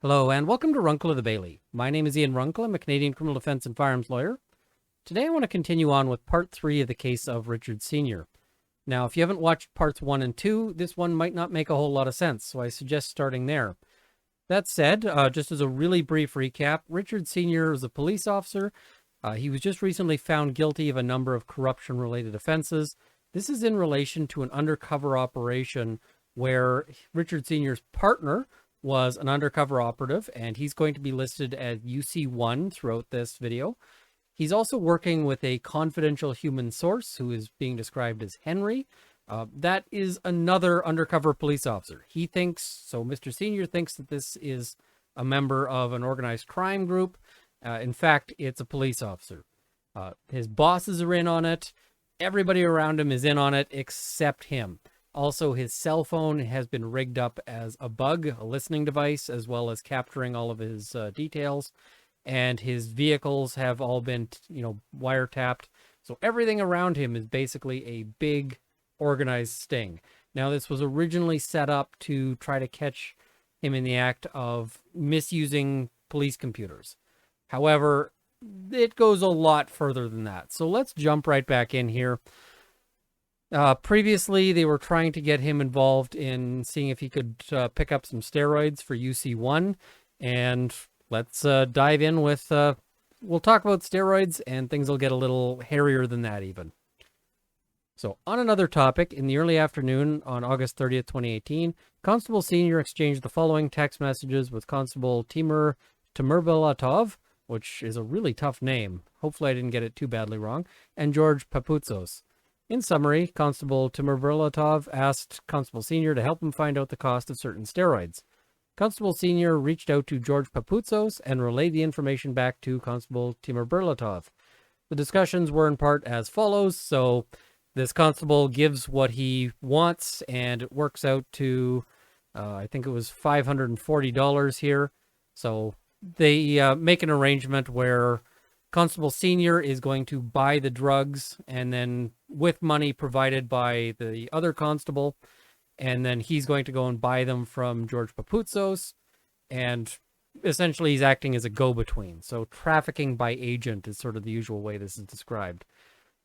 Hello, and welcome to Runkle of the Bailey. My name is Ian Runkle. I'm a Canadian criminal defense and firearms lawyer. Today I want to continue on with part 3 of the case of Richard Sr. Now, if you haven't watched parts 1 and 2, this one might not make a whole lot of sense, so I suggest starting there. That said, just as a really brief recap, Richard Sr. is a police officer. He was just recently found guilty of a number of corruption-related offenses. This is in relation to an undercover operation where Richard Sr.'s partner was an undercover operative, and he's going to be listed as UC1 throughout this video. He's also working with a confidential human source who is being described as Henry. That is another undercover police officer. He thinks, so Mr. Senior thinks that this is a member of an organized crime group. In fact, it's a police officer. His bosses are in on it. Everybody around him is in on it except him. Also, his cell phone has been rigged up as a bug, a listening device, as well as capturing all of his details. And his vehicles have all been, wiretapped. So everything around him is basically a big organized sting. Now, this was originally set up to try to catch him in the act of misusing police computers. However, it goes a lot further than that. So let's jump right back in here. Previously, they were trying to get him involved in seeing if he could pick up some steroids for UC1. And let's dive in with, we'll talk about steroids, and things will get a little hairier than that even. So on another topic, in the early afternoon on August 30th, 2018, Constable Senior exchanged the following text messages with Constable Timur Timurbilatov, which is a really tough name. Hopefully I didn't get it too badly wrong, and George Paputzos. In summary, Constable Timurbilatov asked Constable Senior to help him find out the cost of certain steroids. Constable Senior reached out to George Paputzos and relayed the information back to Constable Timurbilatov. The discussions were in part as follows. So this constable gives what he wants, and it works out to, I think it was $540 here. So they make an arrangement where Constable Senior is going to buy the drugs, and then with money provided by the other constable, and then he's going to go and buy them from George Paputzos, and essentially he's acting as a go-between. So trafficking by agent is sort of the usual way this is described.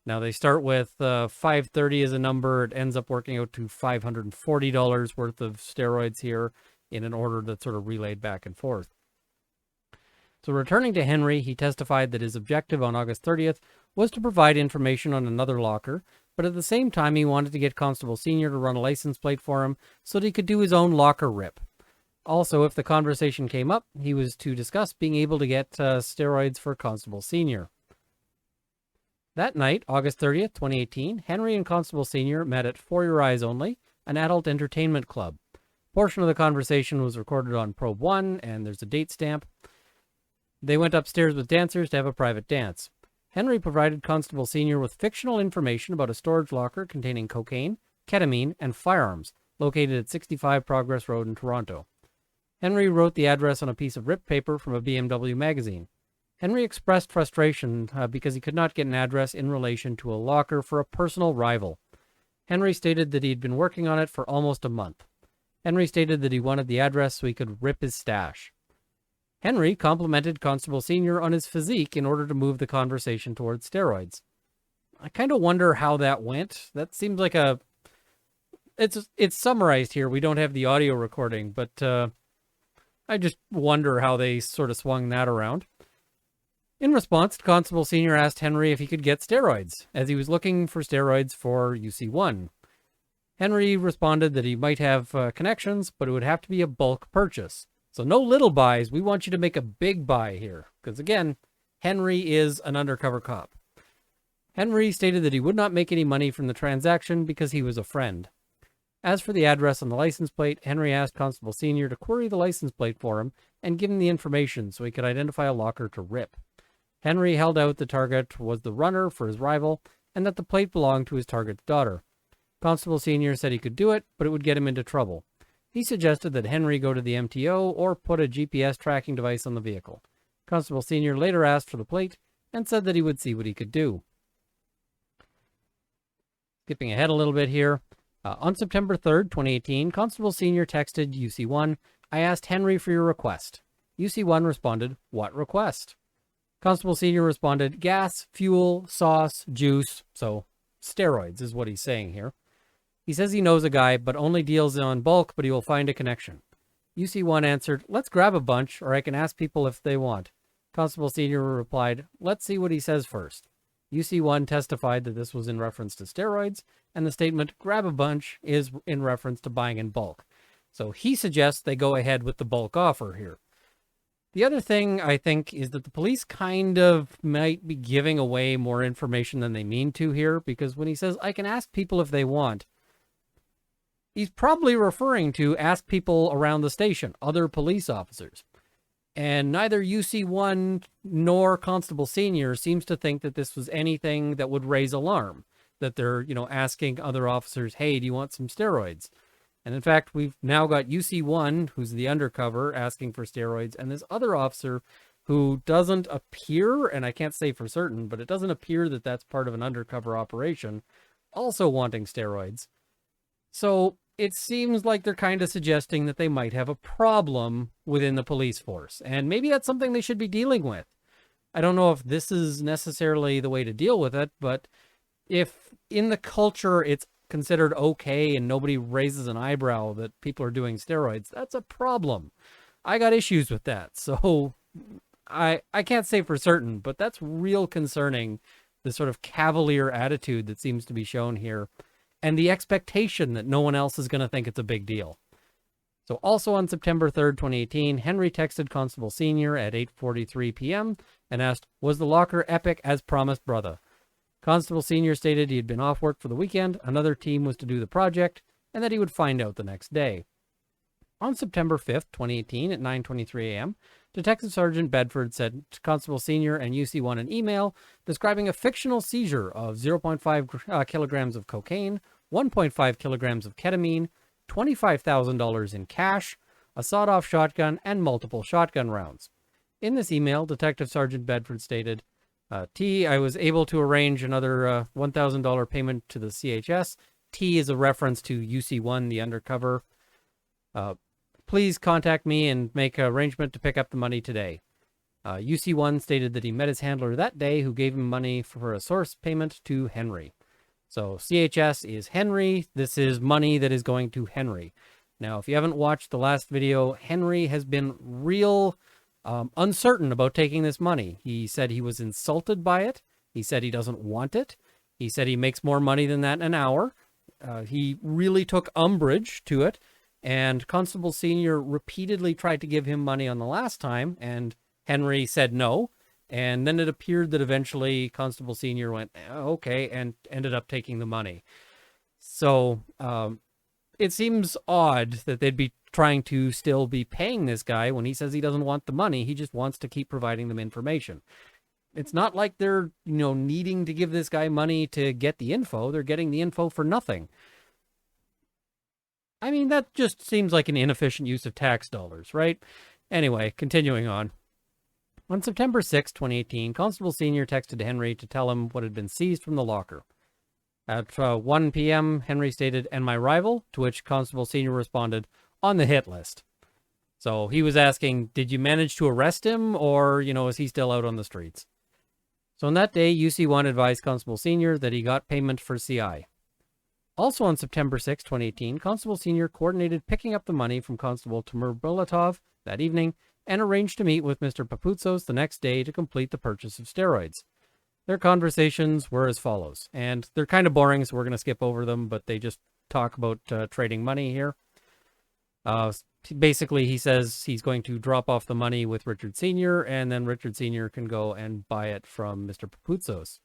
Now they start with $530 as a number. It ends up working out to $540 worth of steroids here in an order that's sort of relayed back and forth. So returning to Henry, he testified that his objective on August 30th was to provide information on another locker, but at the same time he wanted to get Constable Senior to run a license plate for him so that he could do his own locker rip. Also, if the conversation came up, he was to discuss being able to get steroids for Constable Senior. That night, August 30th, 2018, Henry and Constable Senior met at For Your Eyes Only, an adult entertainment club. A portion of the conversation was recorded on Probe 1, and there's a date stamp. They went upstairs with dancers to have a private dance. Henry provided Constable Senior with fictional information about a storage locker containing cocaine, ketamine, and firearms located at 65 Progress Road in Toronto. Henry wrote the address on a piece of ripped paper from a BMW magazine. Henry expressed frustration because he could not get an address in relation to a locker for a personal rival. Henry stated that he'd been working on it for almost a month. Henry stated that he wanted the address so he could rip his stash. Henry complimented Constable Senior on his physique in order to move the conversation towards steroids. I kind of wonder how that went. That seems like it's summarized here. We don't have the audio recording, but I just wonder how they sort of swung that around. In response, Constable Senior asked Henry if he could get steroids, as he was looking for steroids for UC1. Henry responded that he might have connections, but it would have to be a bulk purchase. So no little buys. We want you to make a big buy here. Because again, Henry is an undercover cop. Henry stated that he would not make any money from the transaction because he was a friend. As for the address on the license plate, Henry asked Constable Senior to query the license plate for him and give him the information so he could identify a locker to rip. Henry held out the target was the runner for his rival and that the plate belonged to his target's daughter. Constable Senior said he could do it, but it would get him into trouble. He suggested that Henry go to the MTO or put a GPS tracking device on the vehicle. Constable Senior later asked for the plate and said that he would see what he could do. Skipping ahead a little bit here. On September 3rd, 2018, Constable Senior texted UC1, "I asked Henry for your request. UC1 responded, "What request?" Constable Senior responded, "Gas, fuel, sauce, juice." So steroids is what he's saying here. He says he knows a guy, but only deals on bulk, but he will find a connection. UC1 answered, "Let's grab a bunch, or I can ask people if they want." Constable Senior replied, "Let's see what he says first." UC1 testified that this was in reference to steroids, and the statement, "grab a bunch," is in reference to buying in bulk. So he suggests they go ahead with the bulk offer here. The other thing, I think, is that the police kind of might be giving away more information than they mean to here, because when he says, "I can ask people if they want," he's probably referring to ask people around the station, other police officers. And neither UC1 nor Constable Senior seems to think that this was anything that would raise alarm, that they're, asking other officers, "Hey, do you want some steroids?" And in fact, we've now got UC1, who's the undercover, asking for steroids, and this other officer who doesn't appear, and I can't say for certain, but it doesn't appear that that's part of an undercover operation, also wanting steroids. So it seems like they're kind of suggesting that they might have a problem within the police force, and maybe that's something they should be dealing with. I don't know if this is necessarily the way to deal with it, but if in the culture it's considered okay and nobody raises an eyebrow that people are doing steroids, that's a problem. I got issues with that. So I can't say for certain, but that's real concerning, the sort of cavalier attitude that seems to be shown here, and the expectation that no one else is going to think it's a big deal. So also on September 3rd, 2018, Henry texted Constable Senior at 8:43 p.m. and asked, "Was the locker epic as promised, brother?" Constable Senior stated he had been off work for the weekend, another team was to do the project, and that he would find out the next day. On September 5th, 2018, at 9:23 a.m., Detective Sergeant Bedford sent Constable Senior and UC1 an email describing a fictional seizure of 0.5 kilograms of cocaine, 1.5 kilograms of ketamine, $25,000 in cash, a sawed-off shotgun, and multiple shotgun rounds. In this email, Detective Sergeant Bedford stated, I was able to arrange another $1,000 payment to the CHS. T is a reference to UC1, the undercover. Please contact me and make an arrangement to pick up the money today. UC1 stated that he met his handler that day, who gave him money for a source payment to Henry. So CHS is Henry. This is money that is going to Henry. Now, if you haven't watched the last video, Henry has been real uncertain about taking this money. He said he was insulted by it. He said he doesn't want it. He said he makes more money than that in an hour. He really took umbrage to it. And Constable Senior repeatedly tried to give him money on the last time, and Henry said no. And then it appeared that eventually Constable Senior went, okay, and ended up taking the money. So it seems odd that they'd be trying to still be paying this guy when he says he doesn't want the money. He just wants to keep providing them information. It's not like they're, needing to give this guy money to get the info. They're getting the info for nothing. I mean, that just seems like an inefficient use of tax dollars, right? Anyway, continuing on. On September 6, 2018, Constable Senior texted Henry to tell him what had been seized from the locker. At 1 p.m., Henry stated, "And my rival?" To which Constable Senior responded, "On the hit list." So he was asking, did you manage to arrest him, or, is he still out on the streets? So on that day, UC1 advised Constable Senior that he got payment for CI. Also on September 6, 2018, Constable Senior coordinated picking up the money from Constable Timur Bulatov that evening and arranged to meet with Mr. Paputzos the next day to complete the purchase of steroids. Their conversations were as follows, and they're kind of boring, so we're going to skip over them, but they just talk about trading money here. Basically, he says he's going to drop off the money with Richard Sr., and then Richard Sr. can go and buy it from Mr. Paputzos.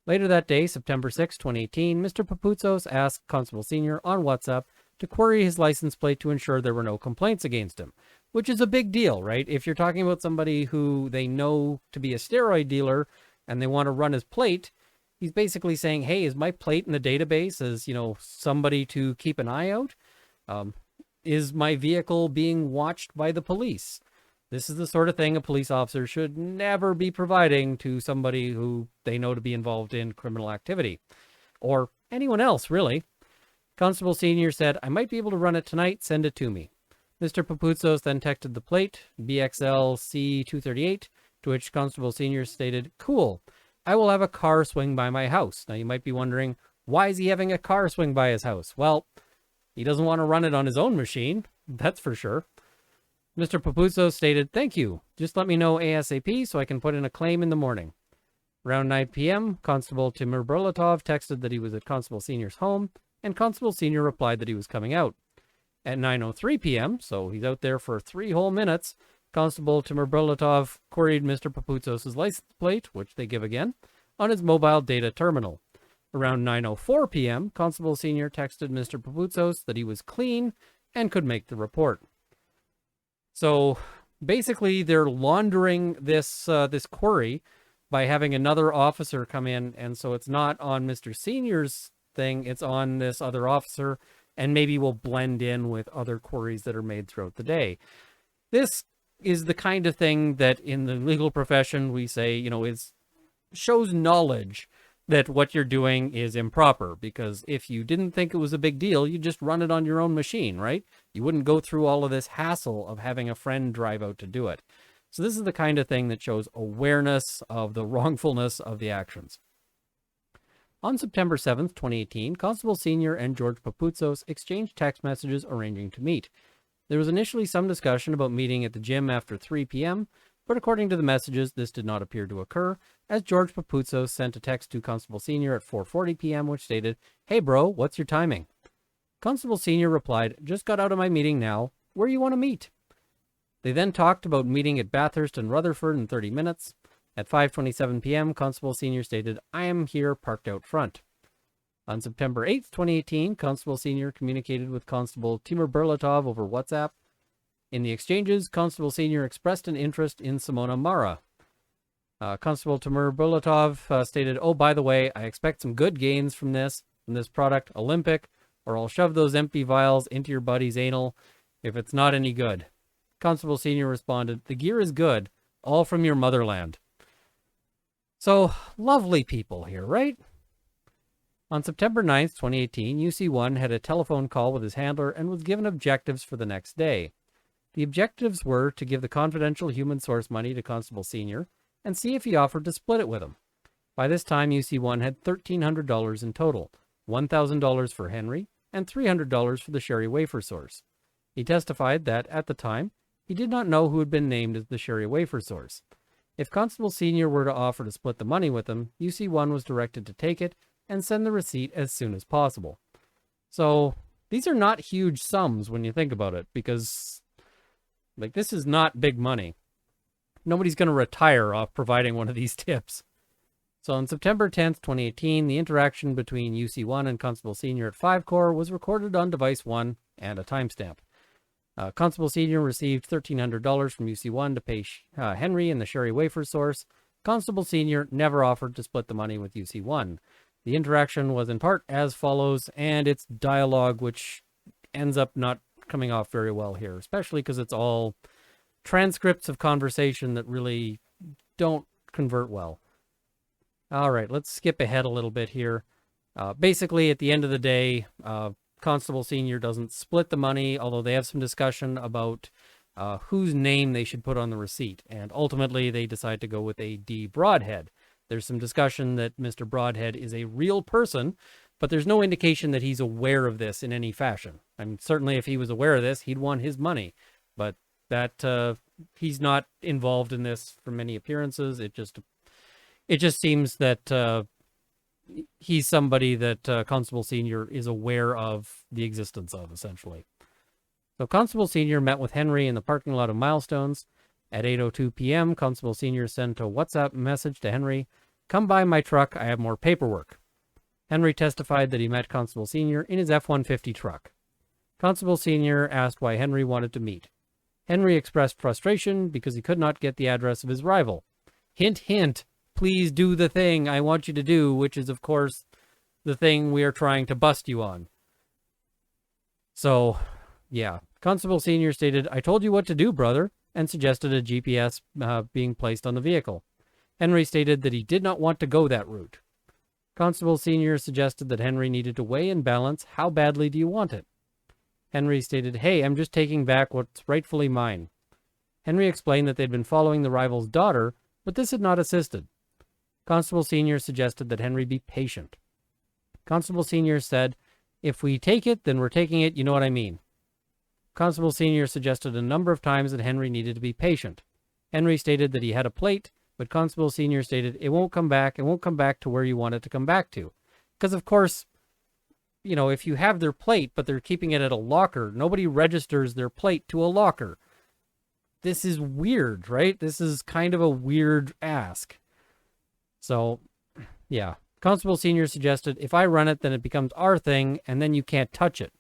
Later that day, September 6, 2018, Mr. Paputzos asked Constable Senior on WhatsApp to query his license plate to ensure there were no complaints against him, which is a big deal, right? If you're talking about somebody who they know to be a steroid dealer and they want to run his plate, he's basically saying, hey, is my plate in the database as, somebody to keep an eye out? Is my vehicle being watched by the police? This is the sort of thing a police officer should never be providing to somebody who they know to be involved in criminal activity, or anyone else, really. Constable Senior said, I might be able to run it tonight, send it to me. Mr. Paputzos then texted the plate, BXL C238, to which Constable Senior stated, "Cool, I will have a car swing by my house." Now you might be wondering, why is he having a car swing by his house? Well, he doesn't want to run it on his own machine, that's for sure. Mr. Paputzos stated, "Thank you. Just let me know ASAP so I can put in a claim in the morning." Around 9 p.m., Constable Timur Berlatov texted that he was at Constable Senior's home, and Constable Senior replied that he was coming out. At 9:03 p.m., so he's out there for 3 whole minutes, Constable Timur Berlatov queried Mr. Paputzos' license plate, which they give again, on his mobile data terminal. Around 9:04 p.m., Constable Senior texted Mr. Paputzos that he was clean and could make the report. So basically, they're laundering this query by having another officer come in, and so it's not on Mr. Senior's thing, it's on this other officer, and maybe will blend in with other queries that are made throughout the day. This is the kind of thing that in the legal profession we say, shows knowledge that what you're doing is improper, because if you didn't think it was a big deal, you'd just run it on your own machine, right? You wouldn't go through all of this hassle of having a friend drive out to do it. So this is the kind of thing that shows awareness of the wrongfulness of the actions. On September 7th, 2018, Constable Senior and George Paputzos exchanged text messages arranging to meet. There was initially some discussion about meeting at the gym after 3 p.m., but according to the messages, this did not appear to occur, as George Paputzos sent a text to Constable Senior at 4:40 p.m. which stated, "Hey bro, what's your timing?" Constable Senior replied, "Just got out of my meeting now. Where you want to meet?" They then talked about meeting at Bathurst and Rutherford in 30 minutes. At 5:27 p.m., Constable Senior stated, "I am here parked out front." On September 8th, 2018, Constable Senior communicated with Constable Timur Berlatov over WhatsApp. In the exchanges, Constable Senior expressed an interest in Simona Mara. Constable Timur Berlatov stated, "Oh, by the way, I expect some good gains from this product, Olympic, or I'll shove those empty vials into your buddy's anal if it's not any good." Constable Senior responded, "The gear is good, all from your motherland." So, lovely people here, right? On September 9th, 2018, UC1 had a telephone call with his handler and was given objectives for the next day. The objectives were to give the confidential human source money to Constable Senior and see if he offered to split it with him. By this time, UC1 had $1,300 in total, $1,000 for Henry and $300 for the sherry wafer source. He testified that, at the time, he did not know who had been named as the sherry wafer source. If Constable Senior were to offer to split the money with him, UC1 was directed to take it and send the receipt as soon as possible. So, these are not huge sums when you think about it, because this is not big money. Nobody's going to retire off providing one of these tips. So on September 10th, 2018, the interaction between UC1 and Constable Senior at 5 Corps was recorded on device 1 and a timestamp. Constable Senior received $1,300 from UC1 to pay Henry and the sherry wafer source. Constable Senior never offered to split the money with UC1. The interaction was in part as follows, and it's dialogue which ends up not coming off very well here, especially because it's all transcripts of conversation that really don't convert well. All right, let's skip ahead a little bit here. Basically, at the end of the day, Constable Senior doesn't split the money, although they have some discussion about whose name they should put on the receipt, and ultimately they decide to go with a D. Broadhead. There's some discussion that Mr. Broadhead is a real person, but there's no indication that he's aware of this in any fashion. I mean, certainly if he was aware of this, he'd want his money, but that he's not involved in this from many appearances. It just seems that he's somebody that Constable Senior is aware of the existence of, essentially. So Constable Senior met with Henry in the parking lot of Milestones. At 8:02 p.m., Constable Senior sent a WhatsApp message to Henry, "Come by my truck, I have more paperwork." Henry testified that he met Constable Senior in his F-150 truck. Constable Senior asked why Henry wanted to meet. Henry expressed frustration because he could not get the address of his rival. Hint, hint, please do the thing I want you to do, which is, of course, the thing we are trying to bust you on. So, yeah. Constable Senior stated, "I told you what to do, brother," and suggested a GPS being placed on the vehicle. Henry stated that he did not want to go that route. Constable Senior suggested that Henry needed to weigh and balance how badly do you want it. Henry stated, "Hey, I'm just taking back what's rightfully mine." Henry explained that they'd been following the rival's daughter, but this had not assisted. Constable Senior suggested that Henry be patient. Constable Senior said, "If we take it, then we're taking it, you know what I mean." Constable Senior suggested a number of times that Henry needed to be patient. Henry stated that he had a plate, but Constable Senior stated, "It won't come back to where you want it to come back to." Because, of course, if you have their plate, but they're keeping it at a locker, nobody registers their plate to a locker. This is weird, right? This is kind of a weird ask. So, yeah. Constable Senior suggested, "If I run it, then it becomes our thing, and then you can't touch it."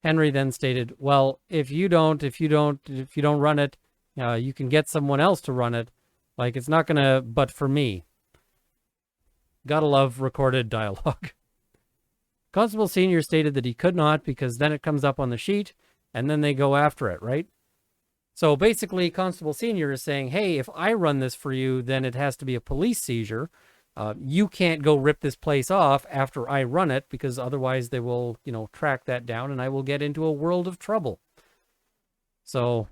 Henry then stated, "Well, if you don't run it, you can get someone else to run it. Like, it's not gonna, but for me." Gotta love recorded dialogue. Constable Senior stated that he could not because then it comes up on the sheet and then they go after it, right? So basically, Constable Senior is saying, "Hey, if I run this for you, then it has to be a police seizure. You can't go rip this place off after I run it because otherwise they will, track that down and I will get into a world of trouble." So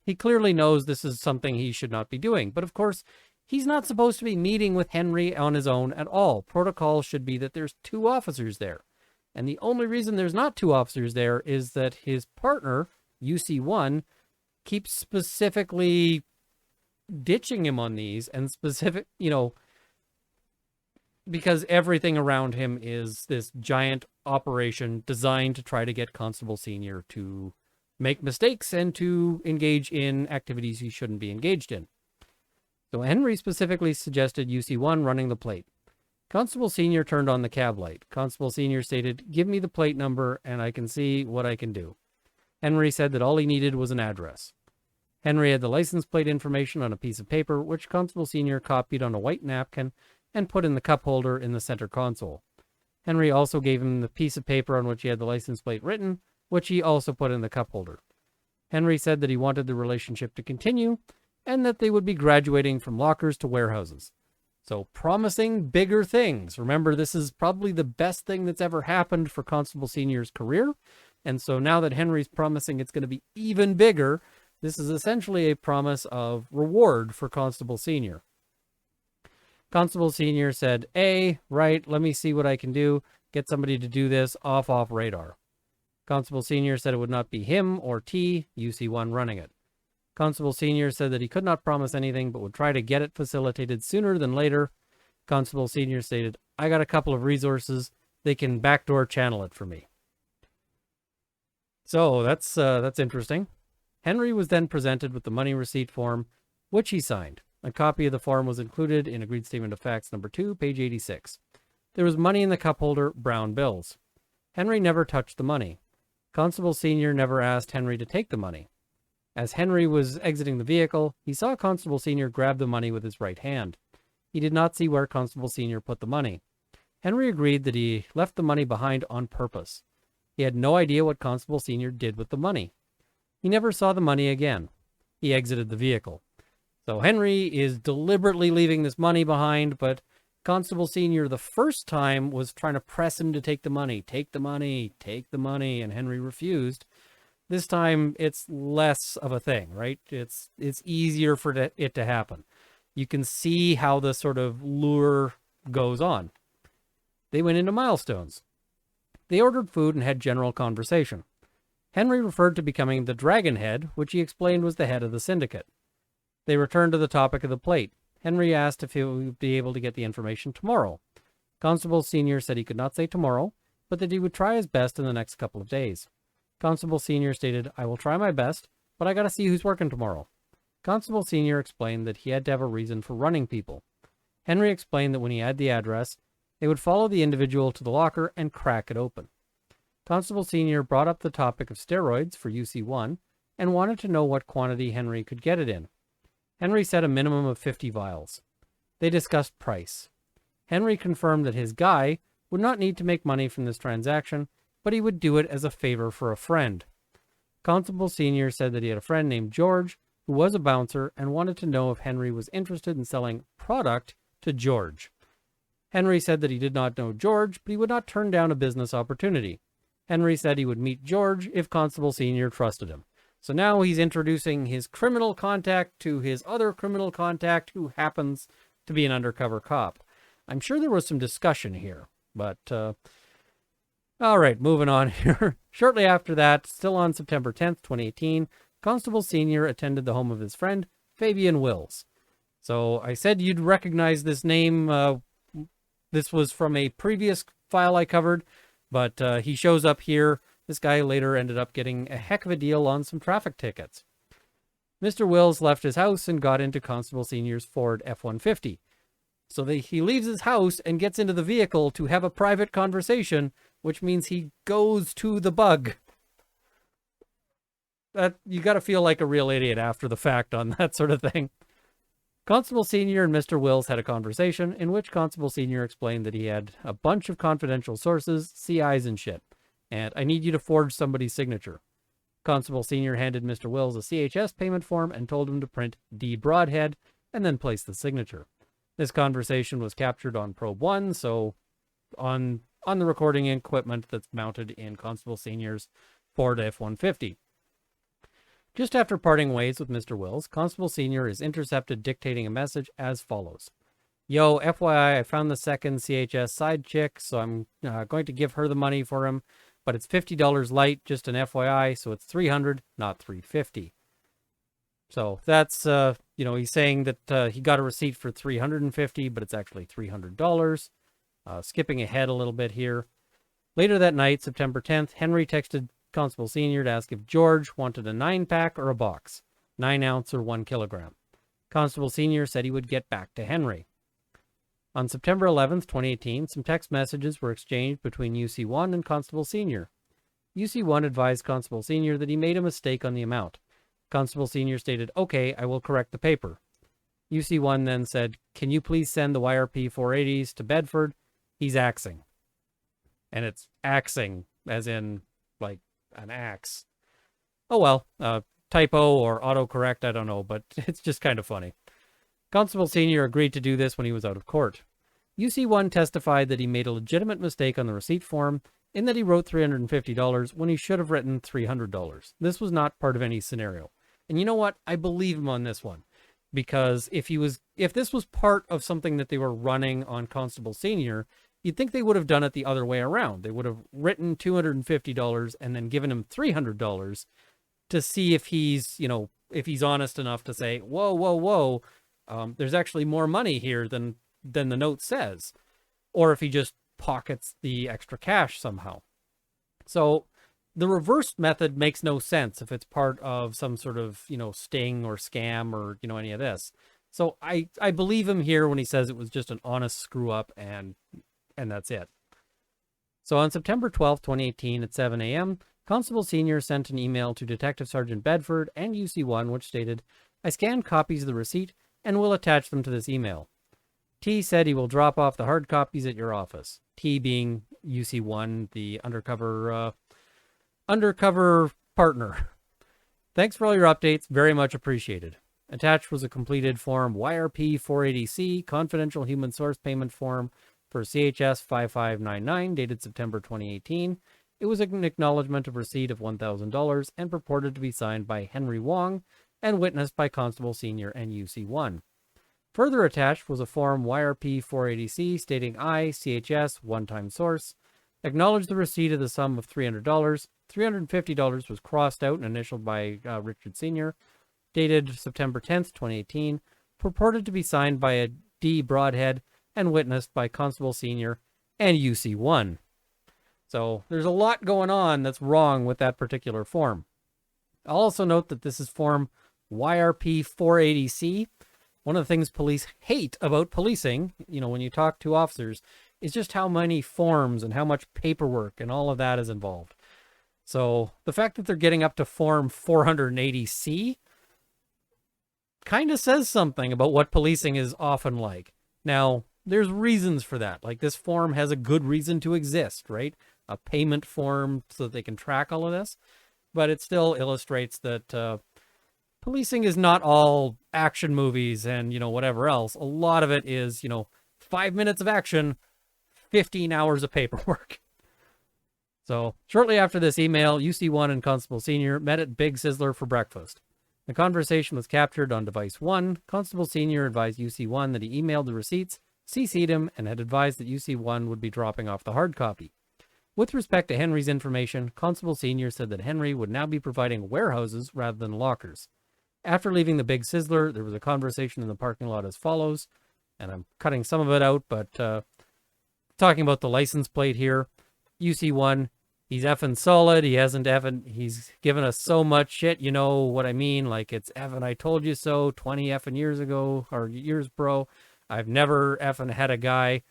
he clearly knows this is something he should not be doing. But of course, he's not supposed to be meeting with Henry on his own at all. Protocol should be that there's 2 officers there. And the only reason there's not 2 officers there is that his partner, UC1, keeps specifically ditching him on these and because everything around him is this giant operation designed to try to get Constable Senior to make mistakes and to engage in activities he shouldn't be engaged in. So Henry specifically suggested UC1 running the plate. Constable Senior turned on the cab light. Constable Senior stated, "Give me the plate number and I can see what I can do." Henry said that all he needed was an address. Henry had the license plate information on a piece of paper, which Constable Senior copied on a white napkin and put in the cup holder in the center console. Henry also gave him the piece of paper on which he had the license plate written, which he also put in the cup holder. Henry said that he wanted the relationship to continue and that they would be graduating from lockers to warehouses. So promising bigger things. Remember, this is probably the best thing that's ever happened for Constable Senior's career. And so now that Henry's promising it's going to be even bigger, this is essentially a promise of reward for Constable Senior. Constable Senior said, right, let me see what I can do. Get somebody to do this off radar." Constable Senior said it would not be him or T, UC1, running it. Constable Senior said that he could not promise anything, but would try to get it facilitated sooner than later. Constable Senior stated, "I got a couple of resources. They can backdoor channel it for me." So that's interesting. Henry was then presented with the money receipt form, which he signed. A copy of the form was included in Agreed Statement of Facts number 2, page 86. There was money in the cup holder, brown bills. Henry never touched the money. Constable Senior never asked Henry to take the money. As Henry was exiting the vehicle, he saw Constable Senior grab the money with his right hand. He did not see where Constable Senior put the money. Henry agreed that he left the money behind on purpose. He had no idea what Constable Senior did with the money. He never saw the money again. He exited the vehicle. So Henry is deliberately leaving this money behind, but Constable Senior the first time was trying to press him to take the money. Take the money, take the money, and Henry refused. This time, it's less of a thing, right? It's easier for it to happen. You can see how the sort of lure goes on. They went into milestones. They ordered food and had general conversation. Henry referred to becoming the Dragon Head, which he explained was the head of the syndicate. They returned to the topic of the plate. Henry asked if he would be able to get the information tomorrow. Constable Senior said he could not say tomorrow, but that he would try his best in the next couple of days. Constable Senior stated, "I will try my best, but I gotta see who's working tomorrow." Constable Senior explained that he had to have a reason for running people. Henry explained that when he had the address, they would follow the individual to the locker and crack it open. Constable Senior brought up the topic of steroids for UC1 and wanted to know what quantity Henry could get it in. Henry said a minimum of 50 vials. They discussed price. Henry confirmed that his guy would not need to make money from this transaction, but he would do it as a favor for a friend. Constable Senior said that he had a friend named George who was a bouncer and wanted to know if Henry was interested in selling product to George. Henry said that he did not know George, but he would not turn down a business opportunity. Henry said he would meet George if Constable Senior trusted him. So now he's introducing his criminal contact to his other criminal contact who happens to be an undercover cop. I'm sure there was some discussion here, but all right, moving on here. Shortly after that, still on September 10th, 2018, Constable Senior attended the home of his friend, Fabian Wills. So I said you'd recognize this name. This was from a previous file I covered, but he shows up here. This guy later ended up getting a heck of a deal on some traffic tickets. Mr. Wills left his house and got into Constable Senior's Ford F-150. So he leaves his house and gets into the vehicle to have a private conversation, which means he goes to the bug. You got to feel like a real idiot after the fact on that sort of thing. Constable Senior and Mr. Wills had a conversation in which Constable Senior explained that he had a bunch of confidential sources, CIs and shit, and I need you to forge somebody's signature. Constable Senior handed Mr. Wills a CHS payment form and told him to print D. Broadhead and then place the signature. This conversation was captured on Probe 1, so on the recording equipment that's mounted in Constable Senior's Ford F-150. Just after parting ways with Mr. Wills, Constable Senior is intercepted dictating a message as follows. Yo, FYI, I found the second CHS side chick, so I'm going to give her the money for him, but it's $50 light, just an FYI, so it's $300, not $350. So that's, he's saying that he got a receipt for $350, but it's actually $300. Skipping ahead a little bit here. Later that night, September 10th, Henry texted Constable Senior to ask if George wanted a 9-pack or a box, 9 ounce or 1 kilogram. Constable Senior said he would get back to Henry. On September 11th, 2018, some text messages were exchanged between UC1 and Constable Senior. UC1 advised Constable Senior that he made a mistake on the amount. Constable Senior stated, okay, I will correct the paper. UC1 then said, can you please send the YRP 480s to Bedford? He's axing. And it's axing, as in, like, an axe. Oh well, typo or autocorrect, I don't know, but it's just kind of funny. Constable Senior agreed to do this when he was out of court. UC1 testified that he made a legitimate mistake on the receipt form in that he wrote $350 when he should have written $300. This was not part of any scenario. And you know what? I believe him on this one. Because if this was part of something that they were running on Constable Senior, you'd think they would have done it the other way around. They would have written $250 and then given him $300 to see if he's, if he's honest enough to say, whoa, there's actually more money here than the note says. Or if he just pockets the extra cash somehow. So the reverse method makes no sense if it's part of some sort of, sting or scam or, any of this. So I believe him here when he says it was just an honest screw up and that's it. So on September 12th, 2018 at 7 a.m., Constable Senior sent an email to Detective Sergeant Bedford and UC1 which stated, I scanned copies of the receipt and will attach them to this email. T said he will drop off the hard copies at your office. T being UC1, the undercover partner. Thanks for all your updates. Very much appreciated. Attached was a completed form YRP 480C, confidential human source payment form for CHS 5599, dated September 2018. It was an acknowledgement of receipt of $1,000 and purported to be signed by Henry Wong and witnessed by Constable Senior and UC1. Further attached was a form YRP 480C stating I, CHS, one-time source, acknowledged the receipt of the sum of $300. $350 was crossed out and initialed by Richard Sr., dated September 10th, 2018, purported to be signed by a D. Broadhead and witnessed by Constable Senior and UC1. So there's a lot going on that's wrong with that particular form. I'll also note that this is form YRP 480C. One of the things police hate about policing, when you talk to officers, is just how many forms and how much paperwork and all of that is involved. So the fact that they're getting up to form 480C kind of says something about what policing is often like. Now, there's reasons for that. Like, this form has a good reason to exist, right? A payment form so that they can track all of this. But it still illustrates that policing is not all action movies and, whatever else. A lot of it is, 5 minutes of action, 15 hours of paperwork. So shortly after this email, UC1 and Constable Senior met at Big Sizzler for breakfast. The conversation was captured on device 1. Constable Senior advised UC1 that he emailed the receipts, CC'd him, and had advised that UC1 would be dropping off the hard copy. With respect to Henry's information, Constable Senior said that Henry would now be providing warehouses rather than lockers. After leaving the Big Sizzler, there was a conversation in the parking lot as follows, and I'm cutting some of it out, but talking about the license plate here. UC1, he's effing solid. He's given us so much shit, you know what I mean? Like, it's effing I told you so 20 effing years ago, or years, bro. I've never effing had a guy.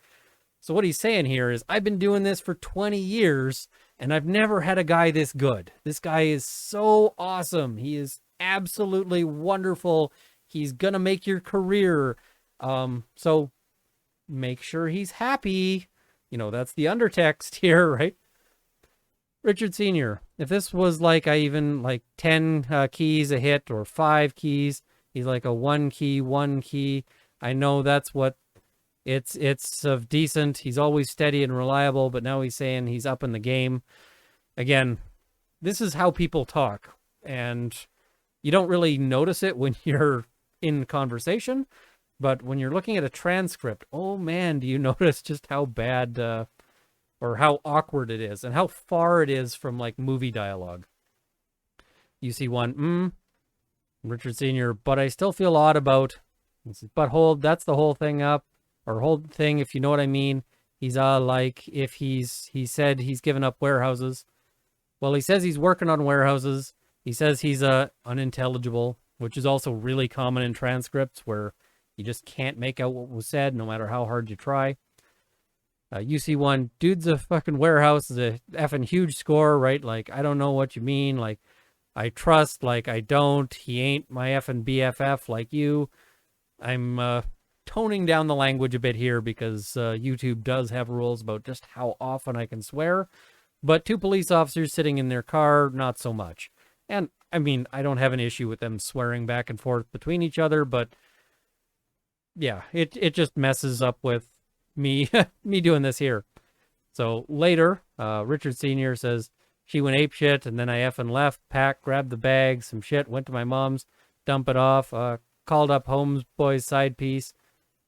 So what he's saying here is, I've been doing this for 20 years, and I've never had a guy this good. This guy is so awesome. He is absolutely wonderful. He's gonna make your career. So make sure he's happy. You know, that's the undertext here, right? Richard Sr., if this was like 10 keys a hit or 5 keys, he's like a 1 key. I know that's what it's of decent. He's always steady and reliable, but now he's saying he's up in the game. Again, this is how people talk, and you don't really notice it when you're in conversation, but when you're looking at a transcript, oh man, do you notice just how bad or how awkward it is and how far it is from like movie dialogue. UC1, Richard Sr., but I still feel odd about, but hold, that's the whole thing up, or whole thing, if you know what I mean. He's like, if he said he's given up warehouses. Well, he says he's working on warehouses. He says he's unintelligible, which is also really common in transcripts where you just can't make out what was said no matter how hard you try. UC1, dude's a fucking warehouse, is a effing huge score, right? Like, I don't know what you mean. Like, I trust, like, I don't. He ain't my effing BFF like you. I'm toning down the language a bit here because YouTube does have rules about just how often I can swear. But 2 police officers sitting in their car, not so much. And, I mean, I don't have an issue with them swearing back and forth between each other, but yeah, it just messes up with me doing this here. So later, Richard Sr. says, she went apeshit, and then I effing left, packed, grabbed the bag, some shit, went to my mom's, dump it off, called up Holmes' boy's side piece.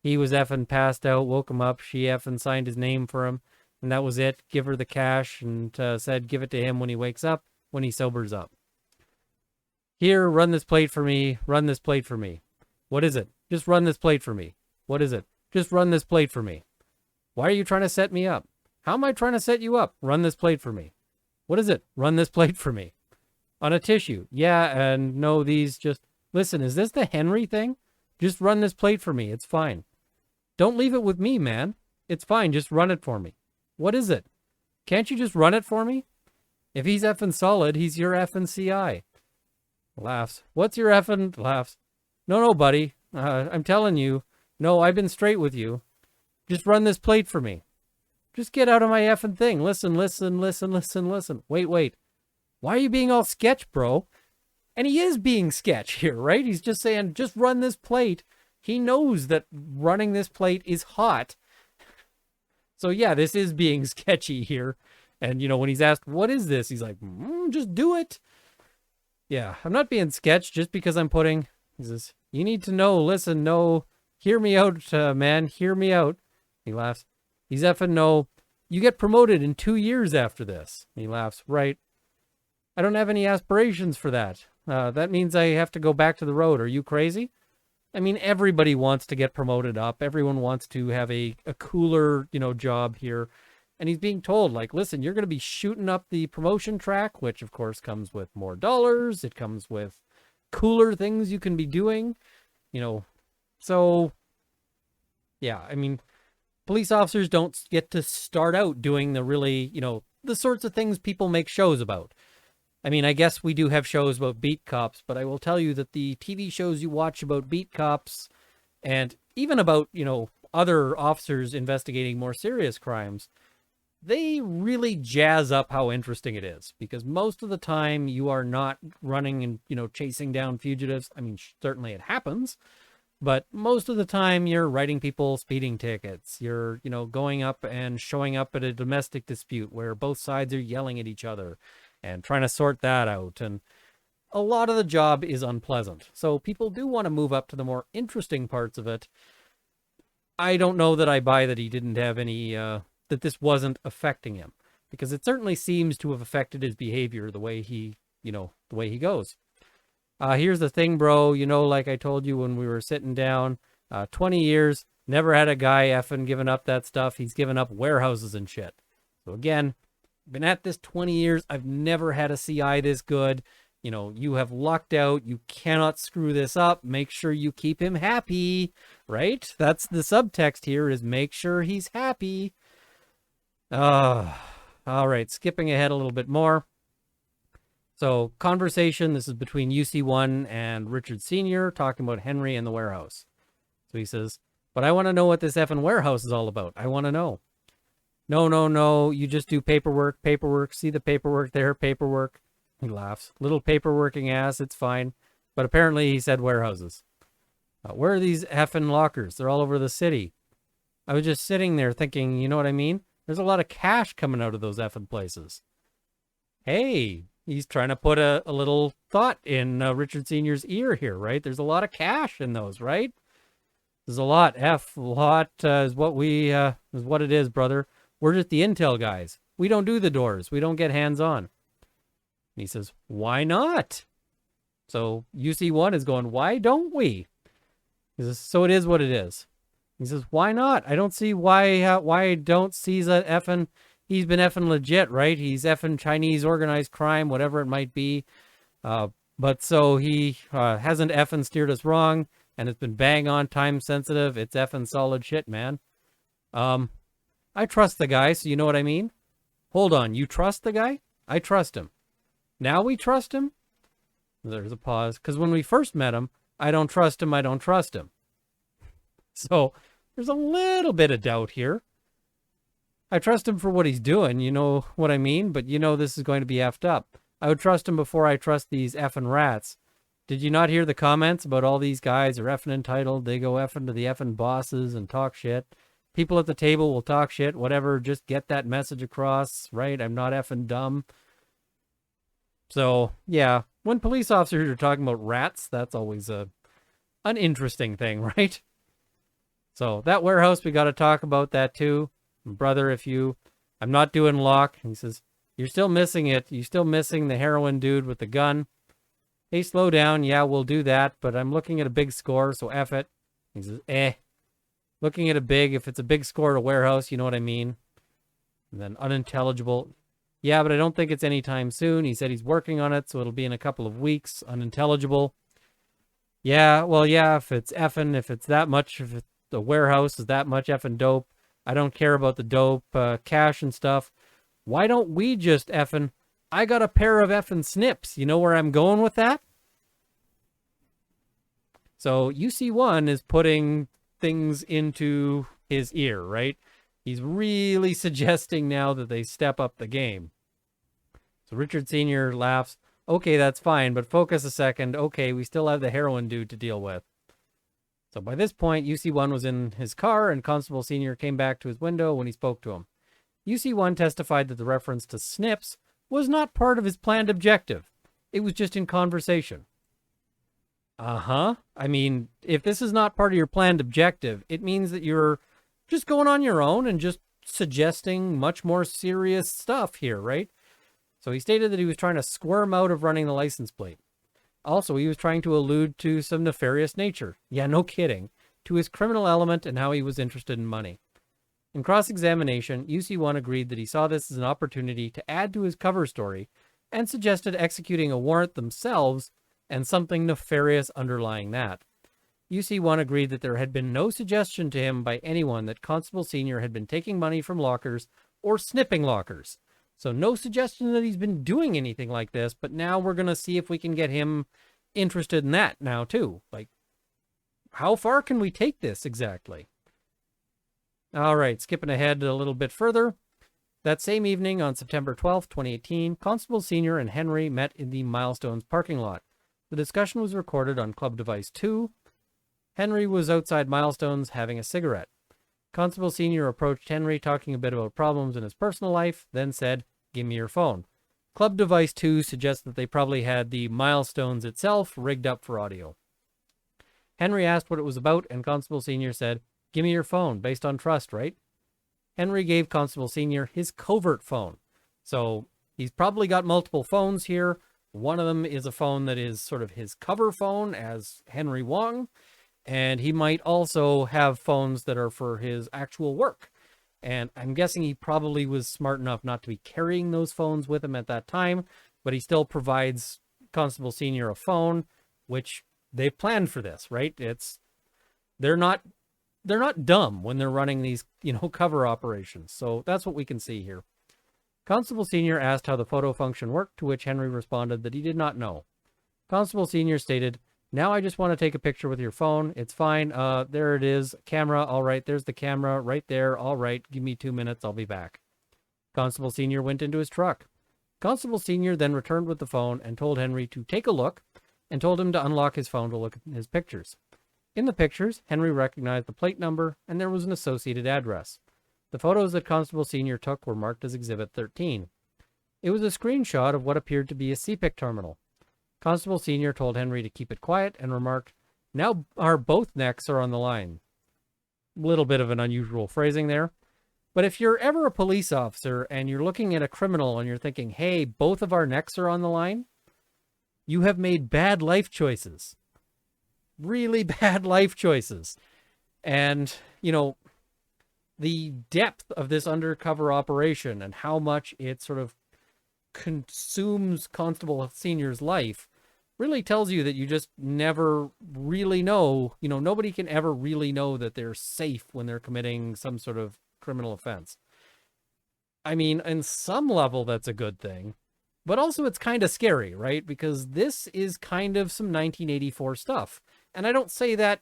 He was effing passed out, woke him up, she effing signed his name for him, and that was it. Give her the cash, and said give it to him when he wakes up, when he sobers up. Here, run this plate for me, run this plate for me. What is it? Just run this plate for me. What is it? Just run this plate for me. Why are you trying to set me up? How am I trying to set you up? Run this plate for me. What is it? Run this plate for me. On a tissue. Yeah, and no, these just... Listen, is this the Henry thing? Just run this plate for me. It's fine. Don't leave it with me, man. It's fine. Just run it for me. What is it? Can't you just run it for me? If he's effing solid, he's your effing CI. Laughs. What's your effing... Laughs. No, buddy. I'm telling you. No, I've been straight with you. Just run this plate for me. Just get out of my effing thing. Listen. Wait. Why are you being all sketch, bro? And he is being sketch here, right? He's just saying, just run this plate. He knows that running this plate is hot. So yeah, this is being sketchy here. And, you know, when he's asked, what is this? He's like, just do it. Yeah, I'm not being sketch just because I'm putting... He says, you need to know, listen, no, hear me out, man, hear me out. He laughs. He's effing no. You get promoted in 2 years after this. He laughs. Right. I don't have any aspirations for that. That means I have to go back to the road. Are you crazy? I mean, everybody wants to get promoted up. Everyone wants to have a cooler, you know, job here. And he's being told, like, listen, you're going to be shooting up the promotion track, which of course comes with more dollars. It comes with cooler things you can be doing, you know. So, yeah, I mean, police officers don't get to start out doing the really, you know, the sorts of things people make shows about. I mean, I guess we do have shows about beat cops, but I will tell you that the TV shows you watch about beat cops and even about, you know, other officers investigating more serious crimes, they really jazz up how interesting it is, because most of the time you are not running and, you know, chasing down fugitives. I mean, certainly it happens, But most of the time, you're writing people speeding tickets. You're, going up and showing up at a domestic dispute where both sides are yelling at each other and trying to sort that out. And a lot of the job is unpleasant. So people do want to move up to the more interesting parts of it. I don't know that I buy that he didn't have any, that this wasn't affecting him, because it certainly seems to have affected his behavior the way he goes. Here's the thing, bro. Like I told you when we were sitting down, 20 years, never had a guy effing given up that stuff. He's given up warehouses and shit. So again, been at this 20 years. I've never had a CI this good. You have lucked out. You cannot screw this up. Make sure you keep him happy, right? That's the subtext here, is make sure he's happy. All right, skipping ahead a little bit more. So conversation, this is between UC1 and Richard Sr. talking about Henry and the warehouse. So he says, but I want to know what this effing warehouse is all about. I want to know. No, you just do paperwork. See the paperwork there, paperwork. He laughs. Little paperworking ass, it's fine. But apparently he said warehouses. Where are these effing lockers? They're all over the city. I was just sitting there thinking, you know what I mean? There's a lot of cash coming out of those effing places. Hey, he's trying to put a little thought in Richard Sr.'s ear here, right? There's a lot of cash in those, right? There's a lot. A lot is what it is, brother. We're just the intel guys. We don't do the doors. We don't get hands-on. And he says, why not? So UC1 is going, why don't we? He says, so it is what it is. He says, why not? I don't see why I don't see that effing, he's been effing legit, right? He's effing Chinese organized crime, whatever it might be. But so he hasn't effing steered us wrong, and it's been bang on time sensitive. It's effing solid shit, man. I trust the guy, so you know what I mean? Hold on, you trust the guy? I trust him. Now we trust him? There's a pause. Because when we first met him, I don't trust him. So there's a little bit of doubt here. I trust him for what he's doing. You know what I mean? But this is going to be effed up. I would trust him before I trust these effing rats. Did you not hear the comments about all these guys are effing entitled? They go effing to the effing bosses and talk shit. People at the table will talk shit. Whatever. Just get that message across, right? I'm not effing dumb. So, yeah, when police officers are talking about rats, that's always an interesting thing, right? So, that warehouse, we got to talk about that too. Brother, I'm not doing lock. He says, you're still missing it. You're still missing the heroin dude with the gun. Hey, slow down. Yeah, we'll do that, but I'm looking at a big score, so F it. He says, Looking at if it's a big score at a warehouse, you know what I mean? And then unintelligible. Yeah, but I don't think it's anytime soon. He said he's working on it, so it'll be in a couple of weeks. Unintelligible. Yeah, well, yeah, if it's that much, if the warehouse is that much effing dope, I don't care about the dope, cash and stuff. Why don't we just effing, I got a pair of effing snips. You know where I'm going with that? So UC1 is putting things into his ear, right? He's really suggesting now that they step up the game. So Richard Sr. laughs. Okay, that's fine, but focus a second. Okay, we still have the heroin dude to deal with. So by this point, UC1 was in his car, and Constable Sr. came back to his window when he spoke to him. UC1 testified that the reference to snips was not part of his planned objective. It was just in conversation. I mean, if this is not part of your planned objective, it means that you're just going on your own and just suggesting much more serious stuff here, right? So he stated that he was trying to squirm out of running the license plate. Also, he was trying to allude to some nefarious nature. Yeah, no kidding. To his criminal element and how he was interested in money. In cross-examination, UC1 agreed that he saw this as an opportunity to add to his cover story and suggested executing a warrant themselves and something nefarious underlying that. UC1 agreed that there had been no suggestion to him by anyone that Constable Sr. had been taking money from lockers or snipping lockers. So no suggestion that he's been doing anything like this, but now we're going to see if we can get him interested in that now too. Like, how far can we take this exactly? All right, skipping ahead a little bit further. That same evening on September 12th, 2018, Constable Sr. and Henry met in the Milestones parking lot. The discussion was recorded on Club Device 2. Henry was outside Milestones having a cigarette. Constable Senior approached Henry, talking a bit about problems in his personal life, then said, "Give me your phone." Club Device 2 suggests that they probably had the Milestones itself rigged up for audio. Henry asked what it was about, and Constable Senior said, "Give me your phone, based on trust, right?" Henry gave Constable Senior his covert phone. So he's probably got multiple phones here. One of them is a phone that is sort of his cover phone as Henry Wong, and he might also have phones that are for his actual work. And I'm guessing he probably was smart enough not to be carrying those phones with him at that time, but he still provides Constable Senior a phone, which they've planned for this, right? They're not dumb when they're running these, cover operations. So that's what we can see here. Constable Senior asked how the photo function worked, to which Henry responded that he did not know. Constable Senior stated, "Now I just want to take a picture with your phone. It's fine. There it is. Camera. All right. There's the camera right there. All right. Give me 2 minutes. I'll be back." Constable Senior went into his truck. Constable Senior then returned with the phone and told Henry to take a look and told him to unlock his phone to look at his pictures. In the pictures, Henry recognized the plate number and there was an associated address. The photos that Constable Senior took were marked as Exhibit 13. It was a screenshot of what appeared to be a CPIC terminal. Constable Senior told Henry to keep it quiet and remarked, "Now our both necks are on the line." Little bit of an unusual phrasing there. But if you're ever a police officer and you're looking at a criminal and you're thinking, "Hey, both of our necks are on the line," you have made bad life choices. Really bad life choices. And, the depth of this undercover operation and how much it sort of consumes Constable Senior's life really tells you that you just never really know. Nobody can ever really know that they're safe when they're committing some sort of criminal offense. I mean, in some level, that's a good thing. But also it's kind of scary, right? Because this is kind of some 1984 stuff. And I don't say that,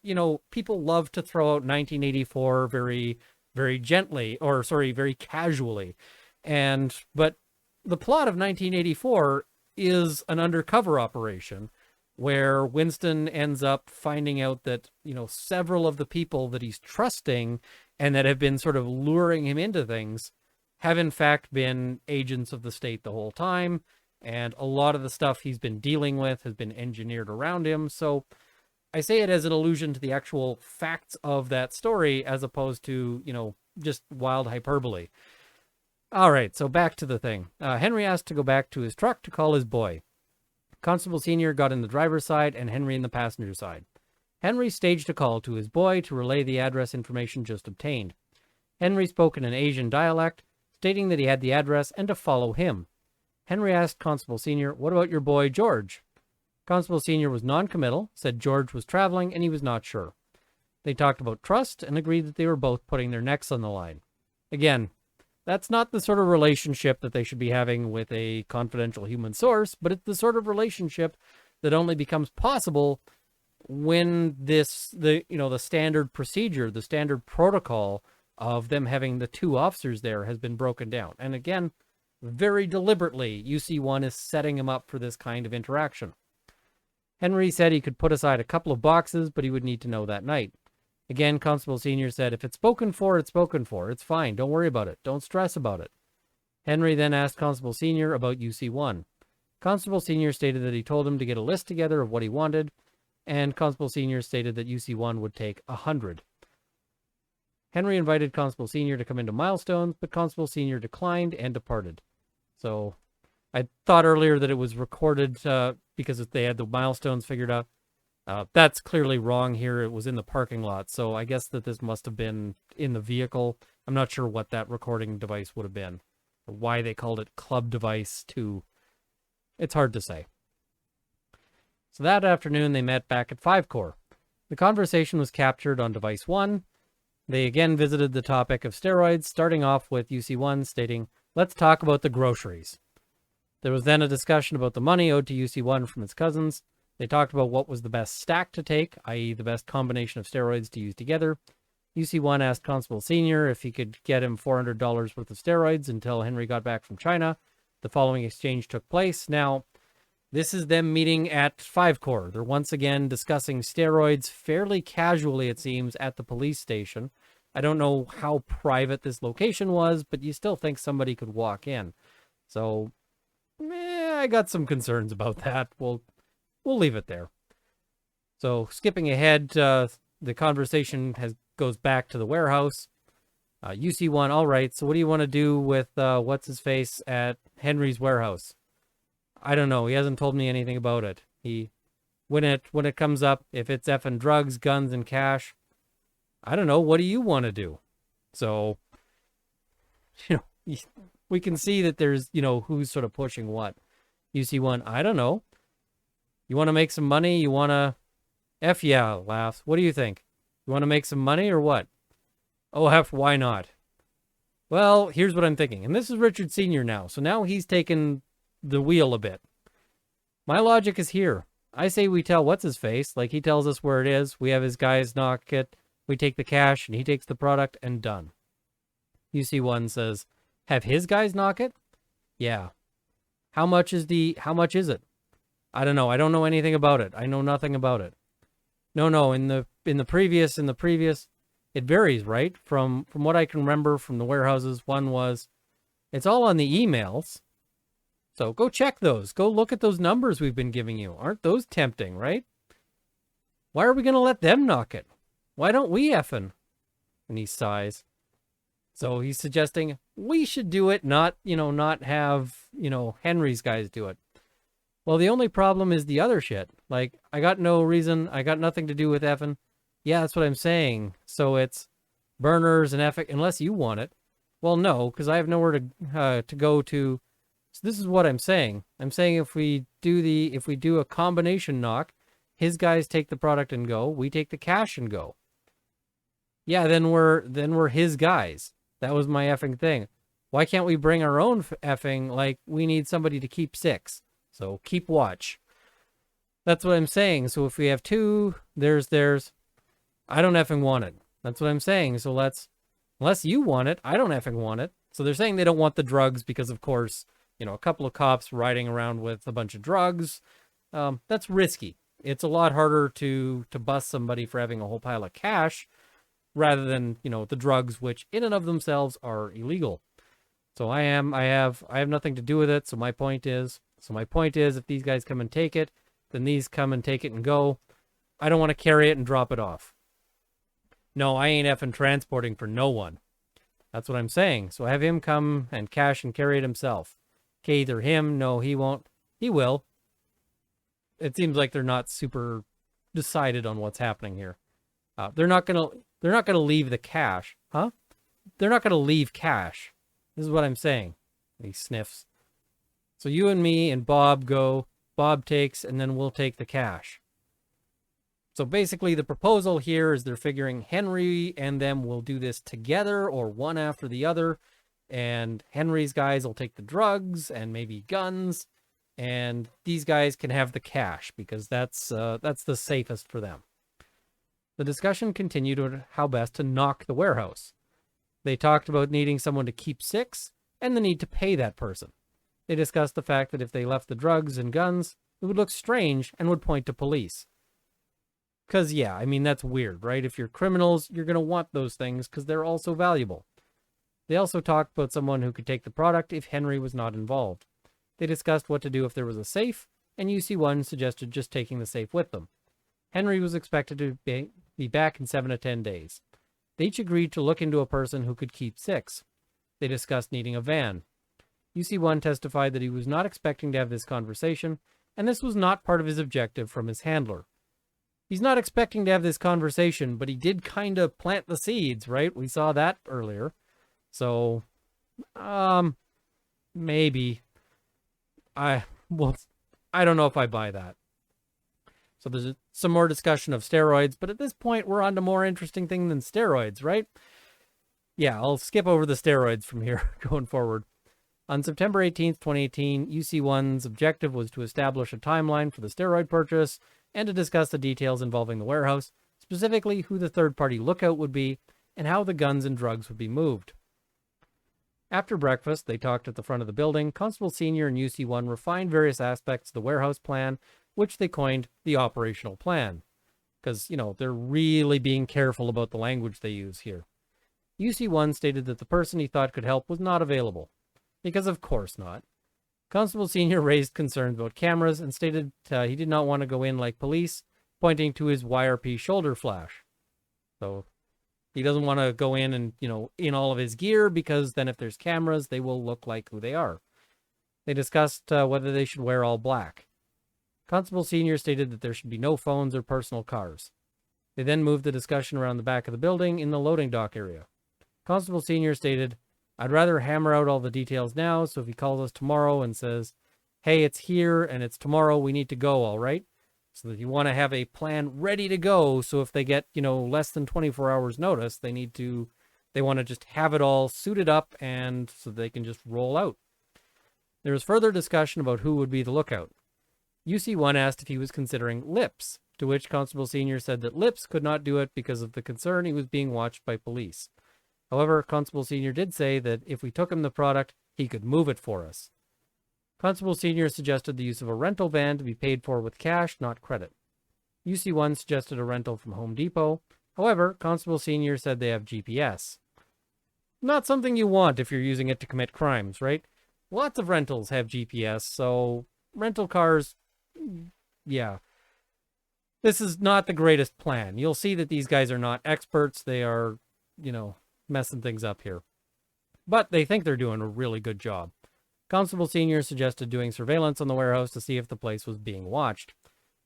people love to throw out 1984 very, very gently, or very casually. But the plot of 1984 is an undercover operation where Winston ends up finding out that, several of the people that he's trusting and that have been sort of luring him into things have in fact been agents of the state the whole time. And a lot of the stuff he's been dealing with has been engineered around him. So I say it as an allusion to the actual facts of that story as opposed to, just wild hyperbole. All right, so back to the thing. Henry asked to go back to his truck to call his boy. Constable Senior got in the driver's side and Henry in the passenger side. Henry staged a call to his boy to relay the address information just obtained. Henry spoke in an Asian dialect, stating that he had the address and to follow him. Henry asked Constable Senior, "What about your boy, George?" Constable Senior was non-committal, said George was traveling and he was not sure. They talked about trust and agreed that they were both putting their necks on the line. Again, that's not the sort of relationship that they should be having with a confidential human source, but it's the sort of relationship that only becomes possible when the standard procedure, the standard protocol of them having the two officers there has been broken down. And again, very deliberately, UC1 is setting him up for this kind of interaction. Henry said he could put aside a couple of boxes, but he would need to know that night. Again, Constable Senior said, "If it's spoken for, it's spoken for. It's fine. Don't worry about it. Don't stress about it." Henry then asked Constable Senior about UC1. Constable Senior stated that he told him to get a list together of what he wanted, and Constable Senior stated that UC1 would take 100. Henry invited Constable Senior to come into Milestones, but Constable Senior declined and departed. So I thought earlier that it was recorded because they had the Milestones figured out. That's clearly wrong here. It was in the parking lot, so I guess that this must have been in the vehicle. I'm not sure what that recording device would have been, or why they called it Club Device 2. It's hard to say. So that afternoon, they met back at 5 Core. The conversation was captured on Device 1. They again visited the topic of steroids, starting off with UC1 stating, "Let's talk about the groceries." There was then a discussion about the money owed to UC1 from its cousins. They talked about what was the best stack to take, i.e. the best combination of steroids to use together. UC1 asked Constable Senior if he could get him $400 worth of steroids until Henry got back from China. The following exchange took place. Now, This is them meeting at 5 Core. They're once again discussing steroids fairly casually, it seems, at the police station. I don't know how private this location was, but you still think somebody could walk in. So, I got some concerns about that. We'll leave it there. So, skipping ahead, the conversation goes back to the warehouse. UC1, all right, so what do you want to do with what's-his-face at Henry's warehouse? I don't know. He hasn't told me anything about it. When it comes up, if it's effing drugs, guns, and cash, I don't know. What do you want to do? So, we can see that there's, who's sort of pushing what. UC1, I don't know. You want to make some money? You want to... F yeah, laughs. What do you think? You want to make some money or what? Oh, F, why not? Well, here's what I'm thinking. And this is Richard Sr. now. So now he's taken the wheel a bit. My logic is here. I say we tell what's-his-face, like he tells us where it is. We have his guys knock it. We take the cash, and he takes the product, and done. UC1 says, have his guys knock it? Yeah. How much is it? I don't know. I don't know anything about it. I know nothing about it. No, in the previous, it varies, right? From what I can remember from the warehouses, one was, it's all on the emails. So go check those. Go look at those numbers we've been giving you. Aren't those tempting, right? Why are we going to let them knock it? Why don't we effing? And he sighs. So he's suggesting we should do it, not have, Henry's guys do it. Well, the only problem is the other shit. Like, I got no reason. I got nothing to do with effing. Yeah, that's what I'm saying. So it's burners and effing, unless you want it. Well, no, because I have nowhere to go to. So this is what I'm saying. I'm saying if we do a combination knock, his guys take the product and go. We take the cash and go. Yeah, then we're his guys. That was my effing thing. Why can't we bring our own effing? Like, we need somebody to keep 6. So keep watch. That's what I'm saying. So if we have 2, there's. I don't effing want it. That's what I'm saying. So unless you want it, I don't effing want it. So they're saying they don't want the drugs because, of course, a couple of cops riding around with a bunch of drugs. That's risky. It's a lot harder to bust somebody for having a whole pile of cash rather than, the drugs, which in and of themselves are illegal. So I have nothing to do with it. So my point is, if these guys come and take it, then these come and take it and go. I don't want to carry it and drop it off. No, I ain't effing transporting for no one. That's what I'm saying. So have him come and cash and carry it himself. Okay, either him, no, he won't. He will. It seems like they're not super decided on what's happening here. They're not gonna leave the cash, huh? They're not gonna leave cash. This is what I'm saying. He sniffs. So you and me and Bob go. Bob takes, and then we'll take the cash. So basically, the proposal here is they're figuring Henry and them will do this together or one after the other. And Henry's guys will take the drugs and maybe guns. And these guys can have the cash because that's the safest for them. The discussion continued on how best to knock the warehouse. They talked about needing someone to keep 6 and the need to pay that person. They discussed the fact that if they left the drugs and guns, it would look strange and would point to police. Because, yeah, I mean, that's weird, right? If you're criminals, you're going to want those things because they're also valuable. They also talked about someone who could take the product if Henry was not involved. They discussed what to do if there was a safe, and UC1 suggested just taking the safe with them. Henry was expected to be back in 7 to 10 days. They each agreed to look into a person who could keep 6. They discussed needing a van. UC1 testified that he was not expecting to have this conversation, and this was not part of his objective from his handler. He's not expecting to have this conversation, but he did kind of plant the seeds, right? We saw that earlier. So, maybe. I don't know if I buy that. So there's some more discussion of steroids, but at this point, we're on to more interesting thing than steroids, right? Yeah, I'll skip over the steroids from here going forward. On September 18th, 2018, UC1's objective was to establish a timeline for the steroid purchase and to discuss the details involving the warehouse, specifically who the third-party lookout would be and how the guns and drugs would be moved. After breakfast, they talked at the front of the building. Constable Senior and UC1 refined various aspects of the warehouse plan, which they coined the operational plan. Because, they're really being careful about the language they use here. UC1 stated that the person he thought could help was not available. Because of course not. Constable Senior raised concerns about cameras and stated he did not want to go in like police, pointing to his YRP shoulder flash. So he doesn't want to go in and, in all of his gear, because then if there's cameras, they will look like who they are. They discussed whether they should wear all black. Constable Senior stated that there should be no phones or personal cars. They then moved the discussion around the back of the building in the loading dock area. Constable Senior stated, "I'd rather hammer out all the details now, so if he calls us tomorrow and says, hey, it's here and it's tomorrow, we need to go, all right? So that you want to have a plan ready to go, so if they get, less than 24 hours notice, they want to just have it all suited up and so they can just roll out." There was further discussion about who would be the lookout. UC1 asked if he was considering Lips, to which Constable Senior said that Lips could not do it because of the concern he was being watched by police. However, Constable Senior did say that if we took him the product, he could move it for us. Constable Senior suggested the use of a rental van to be paid for with cash, not credit. UC1 suggested a rental from Home Depot. However, Constable Senior said they have GPS. Not something you want if you're using it to commit crimes, right? Lots of rentals have GPS, so rental cars, yeah. This is not the greatest plan. You'll see that these guys are not experts. They are, messing things up here. But they think they're doing a really good job. Constable Senior suggested doing surveillance on the warehouse to see if the place was being watched.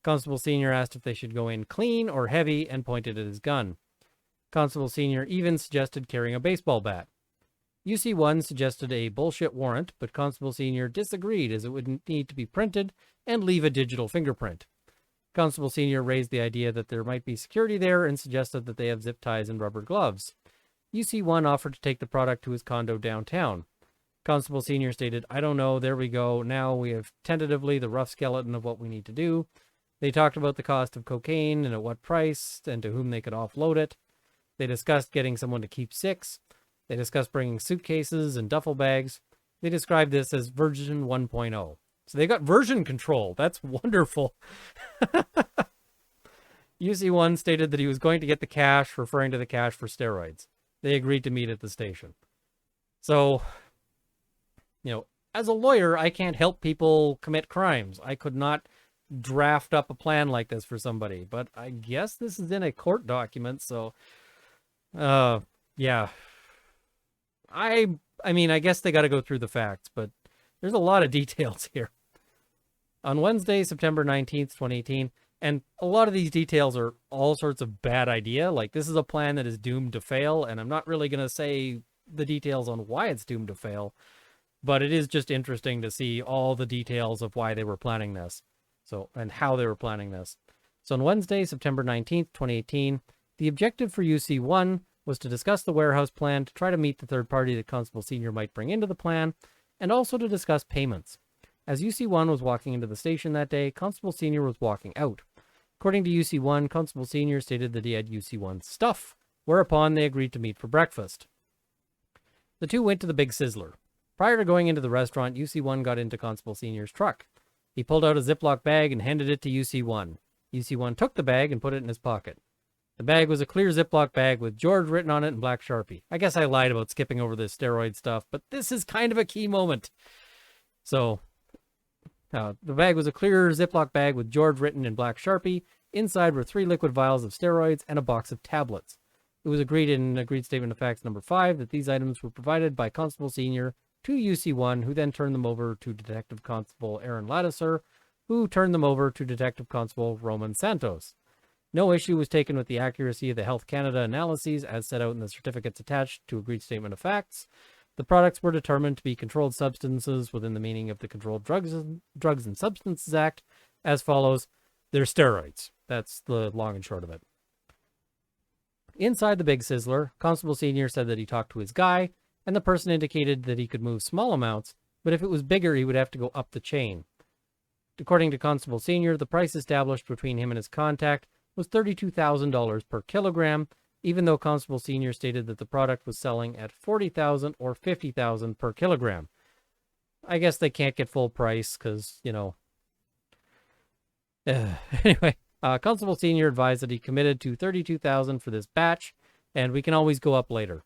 Constable Senior asked if they should go in clean or heavy and pointed at his gun. Constable Senior even suggested carrying a baseball bat. UC1 suggested a bullshit warrant, but Constable Senior disagreed as it would need to be printed and leave a digital fingerprint. Constable Senior raised the idea that there might be security there and suggested that they have zip ties and rubber gloves. UC1 offered to take the product to his condo downtown. Constable Senior stated, "I don't know, there we go. Now we have tentatively the rough skeleton of what we need to do." They talked about the cost of cocaine and at what price and to whom they could offload it. They discussed getting someone to keep 6. They discussed bringing suitcases and duffel bags. They described this as version 1.0. So they got version control. That's wonderful. UC1 stated that he was going to get the cash, referring to the cash for steroids. They agreed to meet at the station. So, as a lawyer, I can't help people commit crimes. I could not draft up a plan like this for somebody, but I guess this is in a court document, so, yeah. I mean, I guess they got to go through the facts, but there's a lot of details here. On Wednesday, September 19th, 2018, and a lot of these details are all sorts of bad idea. Like, this is a plan that is doomed to fail, and I'm not really going to say the details on why it's doomed to fail, but it is just interesting to see all the details of why they were planning this, and how they were planning this. So on Wednesday, September 19th, 2018, the objective for UC1 was to discuss the warehouse plan to try to meet the third party that Constable Senior might bring into the plan, and also to discuss payments. As UC1 was walking into the station that day, Constable Senior was walking out. According to UC1, Constable Senior stated that he had UC1's stuff, whereupon they agreed to meet for breakfast. The two went to the Big Sizzler. Prior to going into the restaurant, UC1 got into Constable Senior's truck. He pulled out a Ziploc bag and handed it to UC1. UC1 took the bag and put it in his pocket. The bag was a clear Ziploc bag with George written on it in black Sharpie. I guess I lied about skipping over this steroid stuff, but this is kind of a key moment. So, the bag was a clear Ziploc bag with George written in black Sharpie. Inside were 3 liquid vials of steroids and a box of tablets. It was agreed in Agreed Statement of Facts number 5 that these items were provided by Constable Senior to UC1, who then turned them over to Detective Constable Aaron Lattiser, who turned them over to Detective Constable Roman Santos. No issue was taken with the accuracy of the Health Canada analyses as set out in the certificates attached to Agreed Statement of Facts. The products were determined to be controlled substances within the meaning of the Controlled Drugs and Substances Act as follows. They're steroids. That's the long and short of it. Inside the Big Sizzler, Constable Senior said that he talked to his guy, and the person indicated that he could move small amounts, but if it was bigger, he would have to go up the chain. According to Constable Senior, the price established between him and his contact was $32,000 per kilogram, even though Constable Senior stated that the product was selling at $40,000 or $50,000 per kilogram. I guess they can't get full price because, anyway, Constable Senior advised that he committed to $32,000 for this batch, and we can always go up later.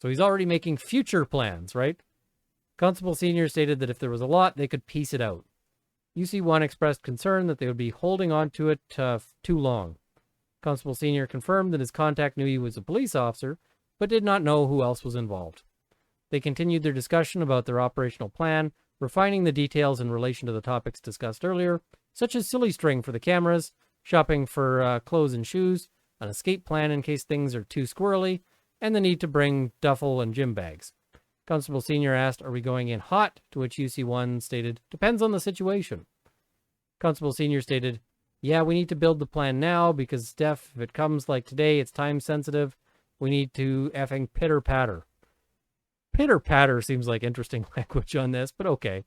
So he's already making future plans, right? Constable Senior stated that if there was a lot, they could piece it out. UC1 expressed concern that they would be holding on to it too long. Constable Senior confirmed that his contact knew he was a police officer, but did not know who else was involved. They continued their discussion about their operational plan, refining the details in relation to the topics discussed earlier, such as silly string for the cameras, shopping for clothes and shoes, an escape plan in case things are too squirrely, and the need to bring duffel and gym bags. Constable Senior asked, "Are we going in hot?" To which UC1 stated, "Depends on the situation." Constable Senior stated, "Yeah, we need to build the plan now because, Steph, if it comes like today, it's time sensitive. We need to effing pitter-patter." Pitter-patter seems like interesting language on this, but okay.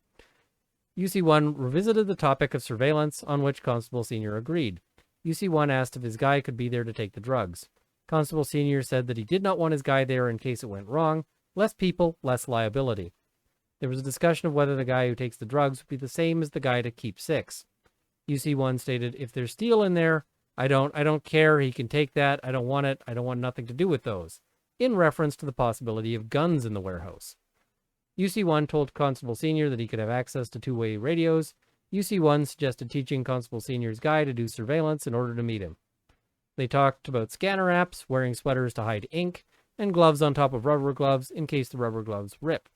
UC1 revisited the topic of surveillance, on which Constable Senior agreed. UC1 asked if his guy could be there to take the drugs. Constable Senior said that he did not want his guy there in case it went wrong. Less people, less liability. There was a discussion of whether the guy who takes the drugs would be the same as the guy to keep 6. UC1 stated, "If there's steel in there, I don't care. He can take that. I don't want it. I don't want nothing to do with those," in reference to the possibility of guns in the warehouse. UC1 told Constable Senior that he could have access to two-way radios. UC1 suggested teaching Constable Senior's guy to do surveillance in order to meet him. They talked about scanner apps, wearing sweaters to hide ink, and gloves on top of rubber gloves in case the rubber gloves rip.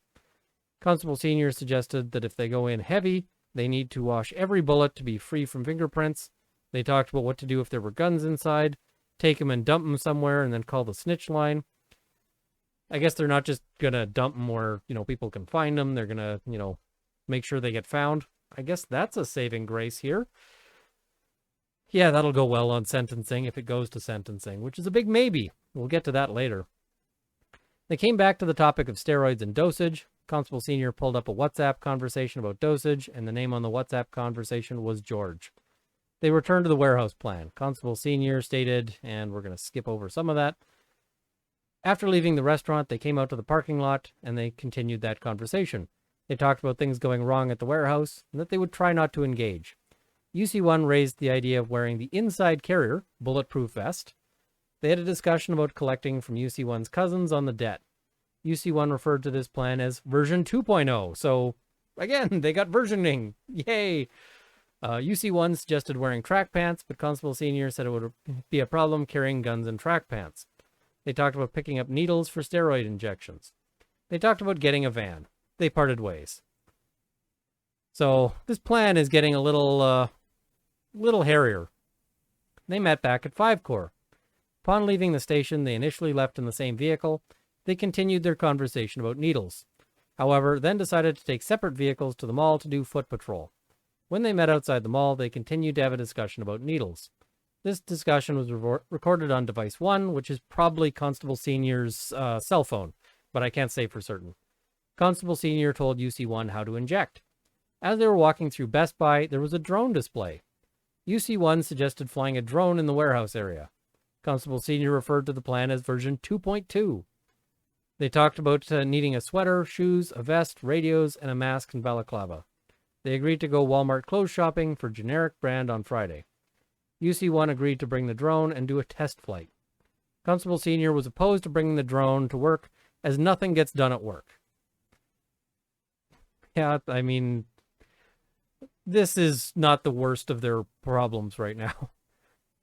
Constable Senior suggested that if they go in heavy, they need to wash every bullet to be free from fingerprints. They talked about what to do if there were guns inside, take them and dump them somewhere, and then call the snitch line. I guess they're not just going to dump them where, people can find them. They're going to, make sure they get found. I guess that's a saving grace here. Yeah, that'll go well on sentencing if it goes to sentencing, which is a big maybe. We'll get to that later. They came back to the topic of steroids and dosage. Constable Senior pulled up a WhatsApp conversation about dosage, and the name on the WhatsApp conversation was George. They returned to the warehouse plan. Constable Senior stated, and we're going to skip over some of that. After leaving the restaurant, they came out to the parking lot, and they continued that conversation. They talked about things going wrong at the warehouse, and that they would try not to engage. UC1 raised the idea of wearing the inside carrier, bulletproof vest. They had a discussion about collecting from UC1's cousins on the debt. UC1 referred to this plan as version 2.0, so again, they got versioning. Yay! UC1 suggested wearing track pants, but Constable Senior said it would be a problem carrying guns in track pants. They talked about picking up needles for steroid injections. They talked about getting a van. They parted ways. So this plan is getting a little hairier. They met back at 5 Corps. Upon leaving the station, they initially left in the same vehicle. They continued their conversation about needles. However, then decided to take separate vehicles to the mall to do foot patrol. When they met outside the mall, they continued to have a discussion about needles. This discussion was recorded on device 1, which is probably Constable Senior's cell phone, but I can't say for certain. Constable Senior told UC1 how to inject. As they were walking through Best Buy, there was a drone display. UC1 suggested flying a drone in the warehouse area. Constable Senior referred to the plan as version 2.2. They talked about needing a sweater, shoes, a vest, radios, and a mask and balaclava. They agreed to go Walmart clothes shopping for generic brand on Friday. UC1 agreed to bring the drone and do a test flight. Constable Senior was opposed to bringing the drone to work as nothing gets done at work. Yeah, I mean, this is not the worst of their problems right now.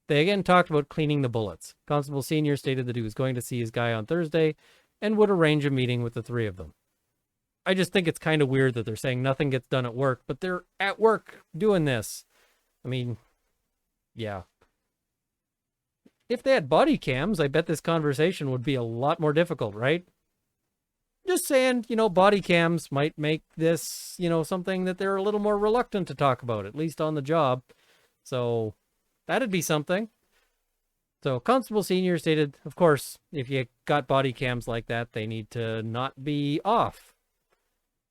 They again talked about cleaning the bullets. Constable Senior stated that he was going to see his guy on Thursday and would arrange a meeting with the three of them. I just think it's kind of weird that they're saying nothing gets done at work, but they're at work doing this. I mean, yeah. If they had body cams, I bet this conversation would be a lot more difficult, right? Just saying, body cams might make this, something that they're a little more reluctant to talk about, at least on the job. So that'd be something. So Constable Senior stated, of course, if you got body cams like that, they need to not be off.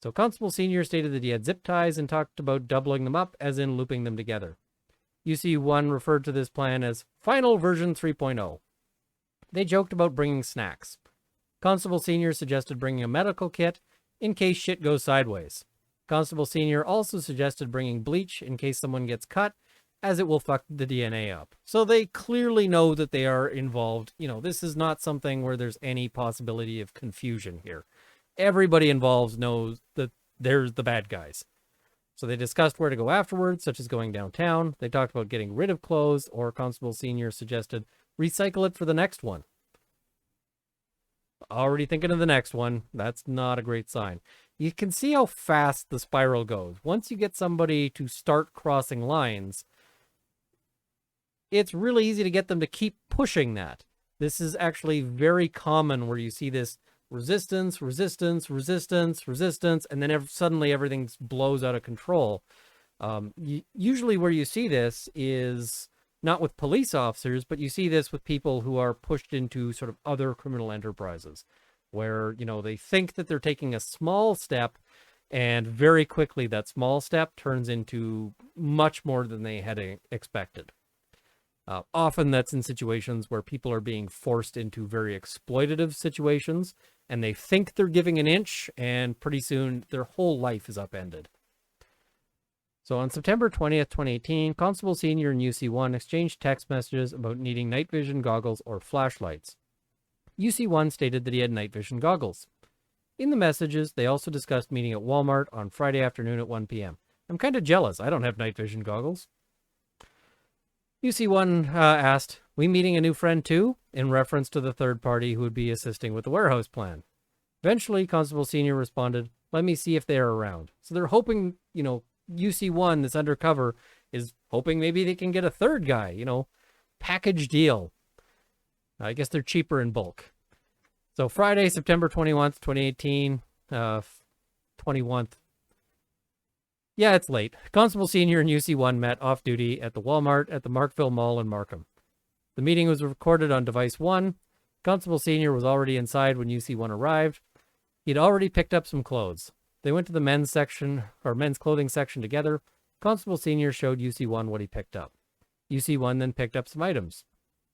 So Constable Senior stated that he had zip ties and talked about doubling them up, as in looping them together. UC1 referred to this plan as Final Version 3.0. They joked about bringing snacks. Constable Senior suggested bringing a medical kit in case shit goes sideways. Constable Senior also suggested bringing bleach in case someone gets cut, as it will fuck the DNA up. So they clearly know that they are involved. This is not something where there's any possibility of confusion here. Everybody involved knows that they're the bad guys. So they discussed where to go afterwards, such as going downtown. They talked about getting rid of clothes, or Constable Senior suggested recycle it for the next one. Already thinking of the next one. That's not a great sign. You can see how fast the spiral goes. Once you get somebody to start crossing lines, it's really easy to get them to keep pushing that. This is actually very common where you see this resistance, resistance, resistance, resistance, and then suddenly everything blows out of control. Usually where you see this is not with police officers, but you see this with people who are pushed into sort of other criminal enterprises where, they think that they're taking a small step, and very quickly that small step turns into much more than they had expected. Often that's in situations where people are being forced into very exploitative situations, and they think they're giving an inch, and pretty soon their whole life is upended. So on September 20th, 2018, Constable Senior and UC1 exchanged text messages about needing night vision goggles or flashlights. UC1 stated that he had night vision goggles. In the messages, they also discussed meeting at Walmart on Friday afternoon at 1 p.m. I'm kind of jealous. I don't have night vision goggles. UC1 asked, "We meeting a new friend too?" in reference to the third party who would be assisting with the warehouse plan. Eventually, Constable Senior responded, "Let me see if they are around." So they're hoping, UC1, this undercover, is hoping maybe they can get a third guy, package deal. I guess they're cheaper in bulk. So Friday, September 21st, 2018, 21st. Yeah, it's late. Constable Senior and UC1 met off-duty at the Walmart at the Markville Mall in Markham. The meeting was recorded on device 1. Constable Senior was already inside when UC1 arrived. He'd already picked up some clothes. They went to the men's clothing section together. Constable Senior showed UC1 what he picked up. UC1 then picked up some items.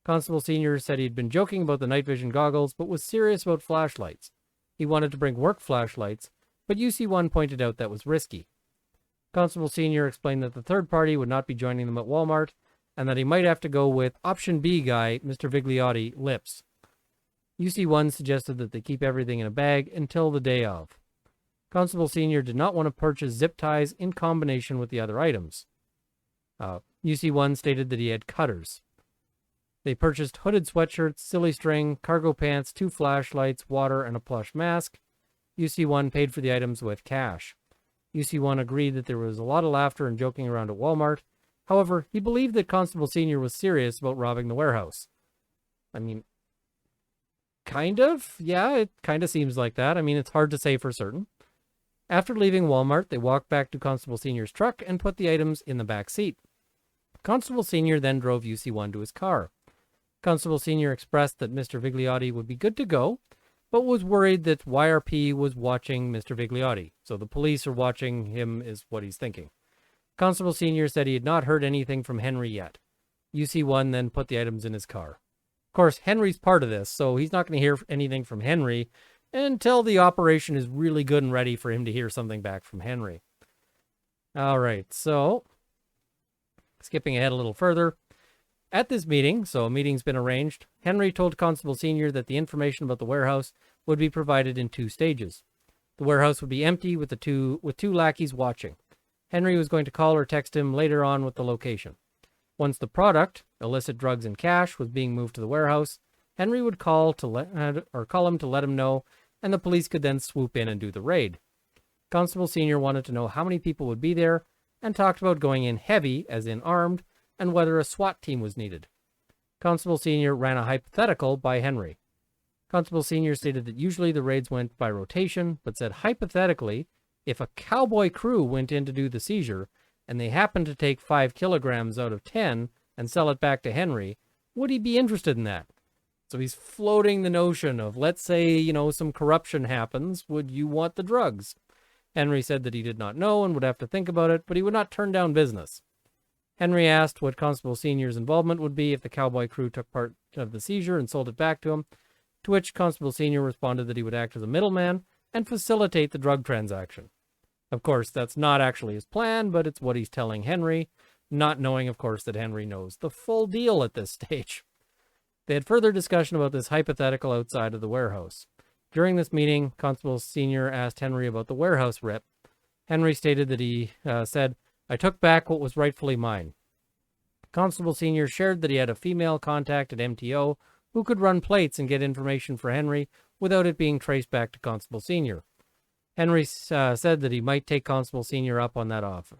Constable Senior said he'd been joking about the night vision goggles, but was serious about flashlights. He wanted to bring work flashlights, but UC1 pointed out that was risky. Constable Senior explained that the third party would not be joining them at Walmart, and that he might have to go with option B guy, Mr. Vigliotti, Lips. UC1 suggested that they keep everything in a bag until the day of. Constable Senior did not want to purchase zip ties in combination with the other items. UC1 stated that he had cutters. They purchased hooded sweatshirts, silly string, cargo pants, 2 flashlights, water, and a plush mask. UC1 paid for the items with cash. UC1 agreed that there was a lot of laughter and joking around at Walmart. However, he believed that Constable Senior was serious about robbing the warehouse. I mean, kind of. Yeah, it kind of seems like that. I mean, it's hard to say for certain. After leaving Walmart, they walked back to Constable Senior's truck and put the items in the back seat. Constable Senior then drove UC1 to his car. Constable Senior expressed that Mr. Vigliotti would be good to go, but was worried that YRP was watching Mr. Vigliotti. So the police are watching him is what he's thinking. Constable Senior said he had not heard anything from Henry yet. UC1 then put the items in his car. Of course, Henry's part of this, so he's not going to hear anything from Henry until the operation is really good and ready for him to hear something back from Henry. All right, so skipping ahead a little further. At this meeting, so a meeting's been arranged, Henry told Constable Senior that the information about the warehouse would be provided in 2 stages. The warehouse would be empty with two lackeys watching. Henry was going to call or text him later on with the location. Once the product, illicit drugs and cash, was being moved to the warehouse, Henry would call him to let him know, and the police could then swoop in and do the raid. Constable Senior wanted to know how many people would be there, and talked about going in heavy, as in armed, and whether a SWAT team was needed. Constable Senior ran a hypothetical by Henry. Constable Senior stated that usually the raids went by rotation, but said hypothetically, if a cowboy crew went in to do the seizure, and they happened to take 5 kilograms out of 10 and sell it back to Henry, would he be interested in that? So he's floating the notion of, let's say, some corruption happens, would you want the drugs? Henry said that he did not know and would have to think about it, but he would not turn down business. Henry asked what Constable Senior's involvement would be if the cowboy crew took part of the seizure and sold it back to him, to which Constable Senior responded that he would act as a middleman and facilitate the drug transaction. Of course, that's not actually his plan, but it's what he's telling Henry, not knowing, of course, that Henry knows the full deal at this stage. They had further discussion about this hypothetical outside of the warehouse. During this meeting, Constable Senior asked Henry about the warehouse rip. Henry stated that he said, "I took back what was rightfully mine." Constable Senior shared that he had a female contact at MTO who could run plates and get information for Henry without it being traced back to Constable Senior. Henry said that he might take Constable Senior up on that offer.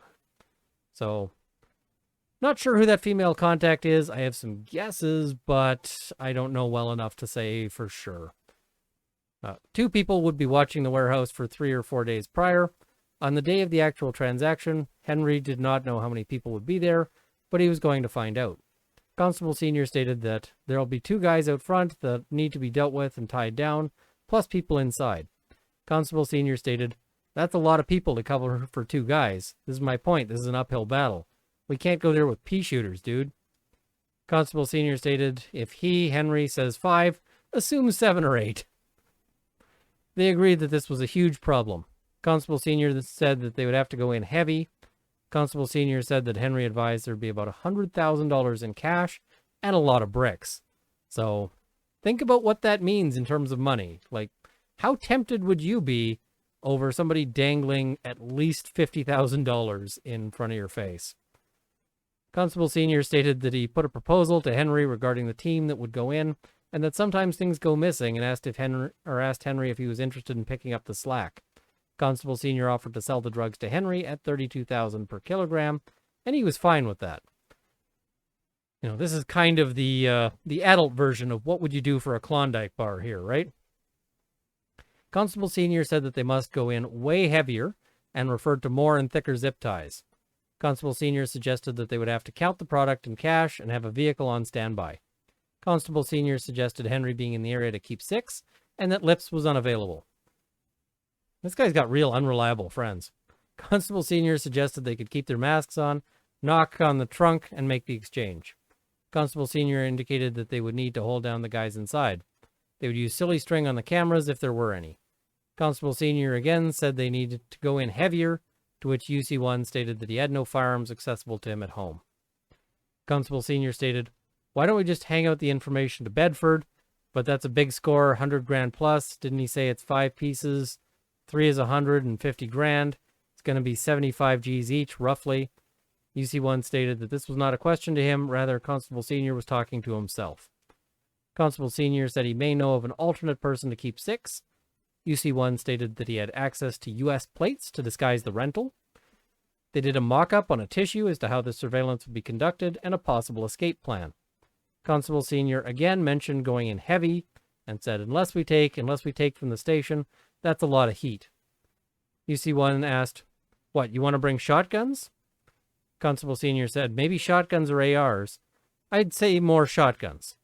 So, not sure who that female contact is. I have some guesses, but I don't know well enough to say for sure. 2 people would be watching the warehouse for 3 or 4 days prior. On the day of the actual transaction, Henry did not know how many people would be there, but he was going to find out. Constable Senior stated that there will be 2 guys out front that need to be dealt with and tied down, plus people inside. Constable Senior stated, "That's a lot of people to cover for 2 guys. This is my point. This is an uphill battle. We can't go there with pea shooters, dude." Constable Senior stated, if he, Henry, says 5, assume 7 or 8. They agreed that this was a huge problem. Constable Senior said that they would have to go in heavy. Constable Senior said that Henry advised there would be about $100,000 in cash and a lot of bricks. So think about what that means in terms of money. Like, how tempted would you be over somebody dangling at least $50,000 in front of your face? Constable Senior stated that he put a proposal to Henry regarding the team that would go in, and that sometimes things go missing, and asked Henry if he was interested in picking up the slack. Constable Senior offered to sell the drugs to Henry at $32,000 per kilogram, and he was fine with that. You know, this is kind of the adult version of what would you do for a Klondike bar here, right? Constable Senior said that they must go in way heavier and referred to more and thicker zip ties. Constable Senior suggested that they would have to count the product in cash and have a vehicle on standby. Constable Senior suggested Henry being in the area to keep 6, and that Lips was unavailable. This guy's got real unreliable friends. Constable Senior suggested they could keep their masks on, knock on the trunk, and make the exchange. Constable Senior indicated that they would need to hold down the guys inside. They would use silly string on the cameras if there were any. Constable Senior again said they needed to go in heavier, to which UC1 stated that he had no firearms accessible to him at home. Constable Senior stated, "Why don't we just hang out the information to Bedford? But that's a big score, 100 grand plus. Didn't he say it's 5 pieces? 3 is 150 grand. It's going to be 75 G's each, roughly." UC1 stated that this was not a question to him. Rather, Constable Senior was talking to himself. Constable Senior said he may know of an alternate person to keep 6. UC1 stated that he had access to U.S. plates to disguise the rental. They did a mock-up on a tissue as to how the surveillance would be conducted and a possible escape plan. Constable Senior again mentioned going in heavy and said, unless we take from the station, that's a lot of heat. UC1 asked, "What, you want to bring shotguns?" Constable Senior said, "Maybe shotguns or ARs. I'd say more shotguns."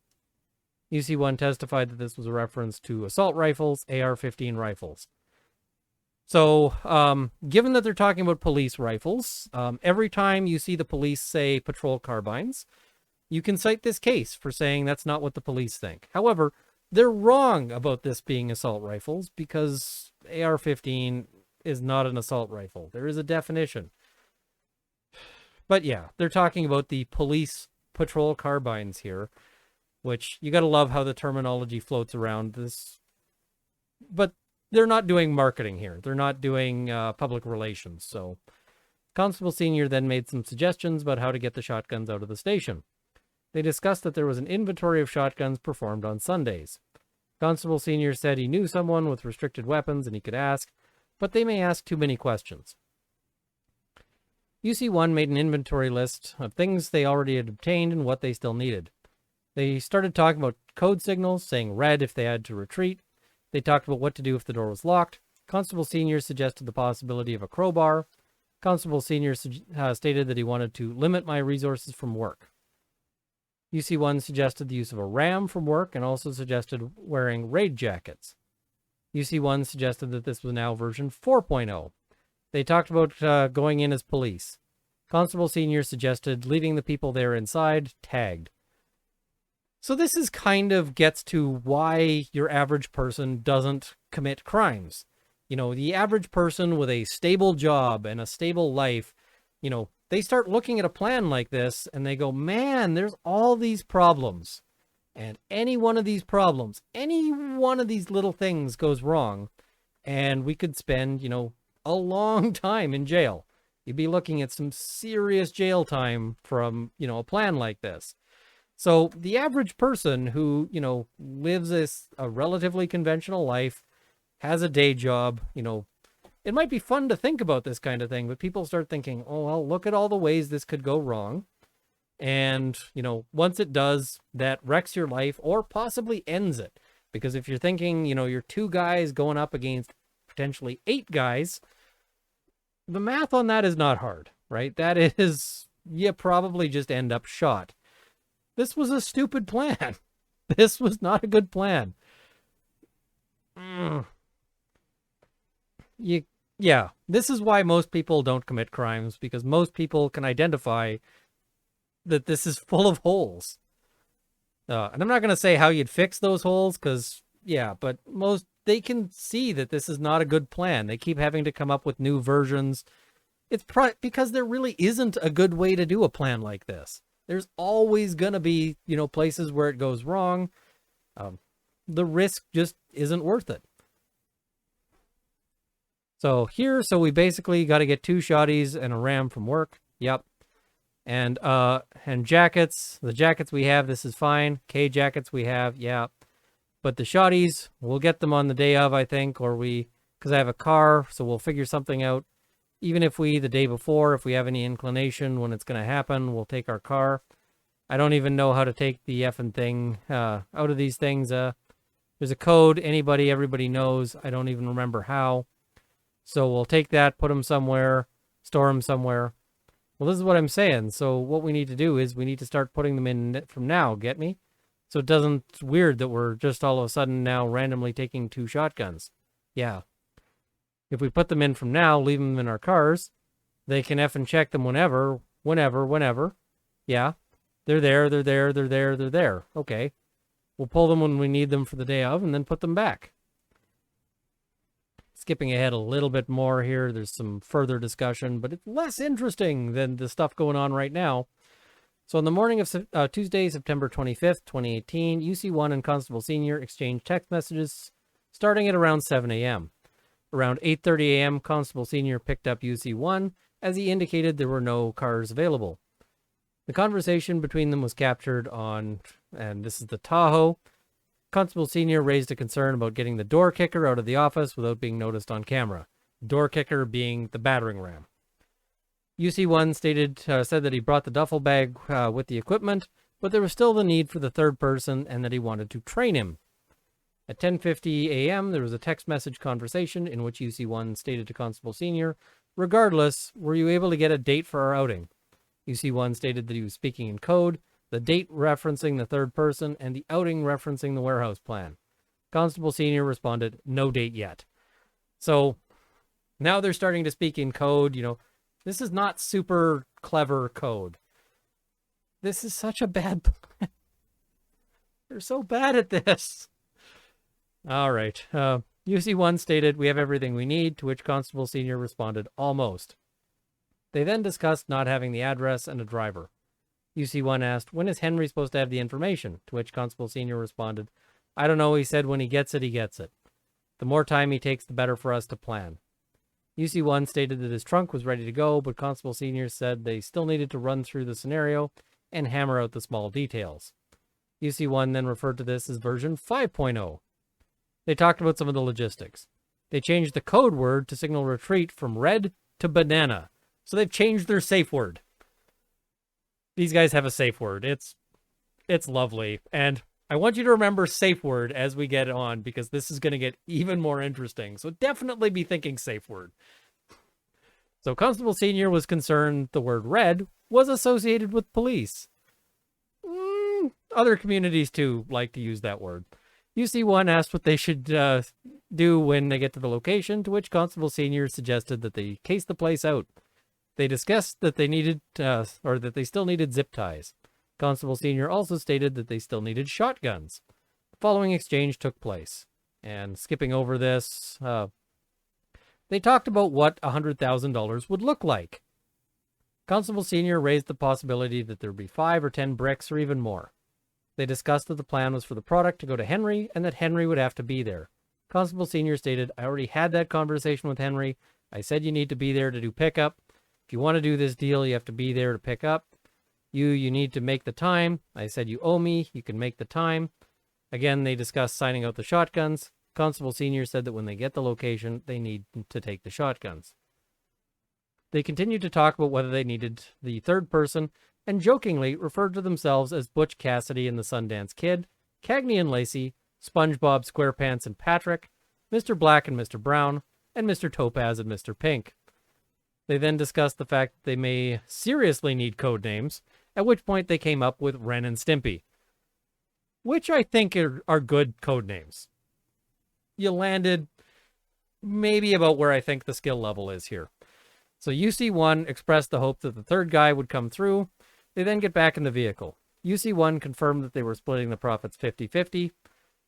UC1 testified that this was a reference to assault rifles, AR-15 rifles. So, given that they're talking about police rifles, every time you see the police say patrol carbines, you can cite this case for saying that's not what the police think. However, they're wrong about this being assault rifles because AR-15 is not an assault rifle. There is a definition. But yeah, they're talking about the police patrol carbines here, which you got to love how the terminology floats around this. But they're not doing marketing here. They're not doing public relations. So Constable Senior then made some suggestions about how to get the shotguns out of the station. They discussed that there was an inventory of shotguns performed on Sundays. Constable Senior said he knew someone with restricted weapons and he could ask, but they may ask too many questions. UC1 made an inventory list of things they already had obtained and what they still needed. They started talking about code signals, saying red if they had to retreat. They talked about what to do if the door was locked. Constable Senior suggested the possibility of a crowbar. Constable Senior stated that he wanted to limit my resources from work. UC1 suggested the use of a RAM from work and also suggested wearing raid jackets. UC1 suggested that this was now version 4.0. They talked about going in as police. Constable Senior suggested leaving the people there inside, tagged. So this is kind of gets to why your average person doesn't commit crimes. You know, the average person with a stable job and a stable life, you know, they start looking at a plan like this and they go, man, there's all these problems. And any one of these problems, any one of these little things goes wrong, and we could spend, you know, a long time in jail. You'd be looking at some serious jail time from, you know, a plan like this. So the average person who, you know, lives a relatively conventional life, has a day job, you know, it might be fun to think about this kind of thing, but people start thinking, oh, well, look at all the ways this could go wrong. And, you know, once it does, that wrecks your life or possibly ends it. Because if you're thinking, you know, you're 2 guys going up against potentially 8 guys, the math on that is not hard, right? That is, you probably just end up shot. This was a stupid plan. This was not a good plan. Yeah, this is why most people don't commit crimes, because most people can identify that this is full of holes. And I'm not going to say how you'd fix those holes, because, yeah, but they can see that this is not a good plan. They keep having to come up with new versions. It's because there really isn't a good way to do a plan like this. There's always going to be, you know, places where it goes wrong. The risk just isn't worth it. So we basically got to get 2 shotties and a ram from work. Yep. And jackets, the jackets we have, this is fine. K jackets we have, yeah. But the shotties, we'll get them on the day of, I think, because I have a car, so we'll figure something out. Even if the day before, if we have any inclination when it's going to happen, we'll take our car. I don't even know how to take the effing thing out of these things. There's a code, everybody knows. I don't even remember how. So we'll take that, put them somewhere, store them somewhere. Well, this is what I'm saying. So what we need to do is we need to start putting them in from now, get me? So it's weird that we're just all of a sudden now randomly taking 2 shotguns. Yeah. If we put them in from now, leave them in our cars, they can effing check them whenever. Yeah. They're there. Okay. We'll pull them when we need them for the day of and then put them back. Skipping ahead a little bit more here, there's some further discussion, but it's less interesting than the stuff going on right now. So on the morning of Tuesday, September 25th, 2018, UC1 and Constable Senior exchanged text messages starting at around 7 a.m. Around 8:30 a.m., Constable Senior picked up UC1 as he indicated there were no cars available. The conversation between them was captured on, and this is the Tahoe. Constable Senior raised a concern about getting the door kicker out of the office without being noticed on camera. Door kicker being the battering ram. UC1 said that he brought the duffel bag with the equipment, but there was still the need for the third person and that he wanted to train him. At 10:50 a.m., there was a text message conversation in which UC1 stated to Constable Senior, "Regardless, were you able to get a date for our outing?" UC1 stated that he was speaking in code, the date referencing the third person, and the outing referencing the warehouse plan. Constable Senior responded, "No date yet." So now they're starting to speak in code. You know, this is not super clever code. This is such a bad plan. They're so bad at this. All right. UC1 stated, "We have everything we need," to which Constable Senior responded, "Almost." They then discussed not having the address and a driver. UC1 asked, "When is Henry supposed to have the information?" To which Constable Senior responded, "I don't know. He said when he gets it, he gets it. The more time he takes, the better for us to plan." UC1 stated that his trunk was ready to go, but Constable Senior said they still needed to run through the scenario and hammer out the small details. UC1 then referred to this as version 5.0. They talked about some of the logistics. They changed the code word to signal retreat from red to banana. So they've changed their safe word. These guys have a safe word. It's lovely. And I want you to remember safe word as we get on, because this is going to get even more interesting. So definitely be thinking safe word. So Constable Senior was concerned the word red was associated with police. Other communities too like to use that word. UC1 asked what they should do when they get to the location, to which Constable Senior suggested that they case the place out. They discussed that they needed, or that they still needed zip ties. Constable Senior also stated that they still needed shotguns. The following exchange took place. And skipping over this, they talked about what $100,000 would look like. Constable Senior raised the possibility that there would be 5 or 10 bricks or even more. They discussed that the plan was for the product to go to Henry and that Henry would have to be there. Constable Senior stated, I already had that conversation with Henry. I said you need to be there to do pickup. If you want to do this deal, you have to be there to pick up. You need to make the time. I said you owe me. You can make the time. Again, they discussed signing out the shotguns. Constable Senior said that when they get the location, they need to take the shotguns. They continued to talk about whether they needed the third person, and jokingly referred to themselves as Butch Cassidy and the Sundance Kid, Cagney and Lacey, SpongeBob SquarePants and Patrick, Mr. Black and Mr. Brown, and Mr. Topaz and Mr. Pink. They then discussed the fact that they may seriously need code names, at which point they came up with Ren and Stimpy, which I think are good code names. You landed maybe about where I think the skill level is here. So UC1 expressed the hope that the third guy would come through. They then get back in the vehicle. UC1 confirmed that they were splitting the profits 50-50.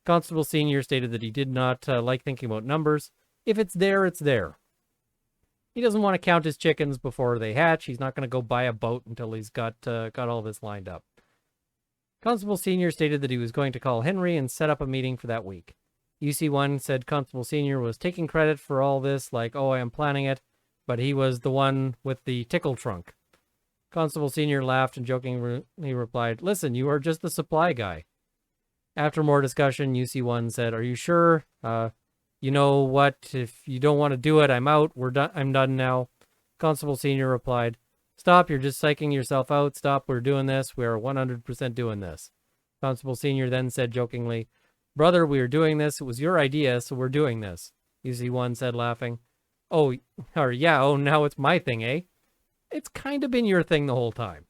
Constable Senior stated that he did not like thinking about numbers. If it's there, it's there. He doesn't want to count his chickens before they hatch. He's not going to go buy a boat until he's got all this lined up. Constable Senior stated that he was going to call Henry and set up a meeting for that week. UC1 said Constable Senior was taking credit for all this, like, oh, I am planning it, but he was the one with the tickle trunk. Constable Senior laughed and jokingly replied, listen, you are just the supply guy. After more discussion, UC1 said, are you sure? You know what? If you don't want to do it, I'm out. I'm done now. Constable Senior replied, stop, you're just psyching yourself out. Stop, we're doing this. We are 100% doing this. Constable Senior then said jokingly, brother, we are doing this. It was your idea, so we're doing this. UC1 said, laughing, oh, now it's my thing, eh? It's kind of been your thing the whole time.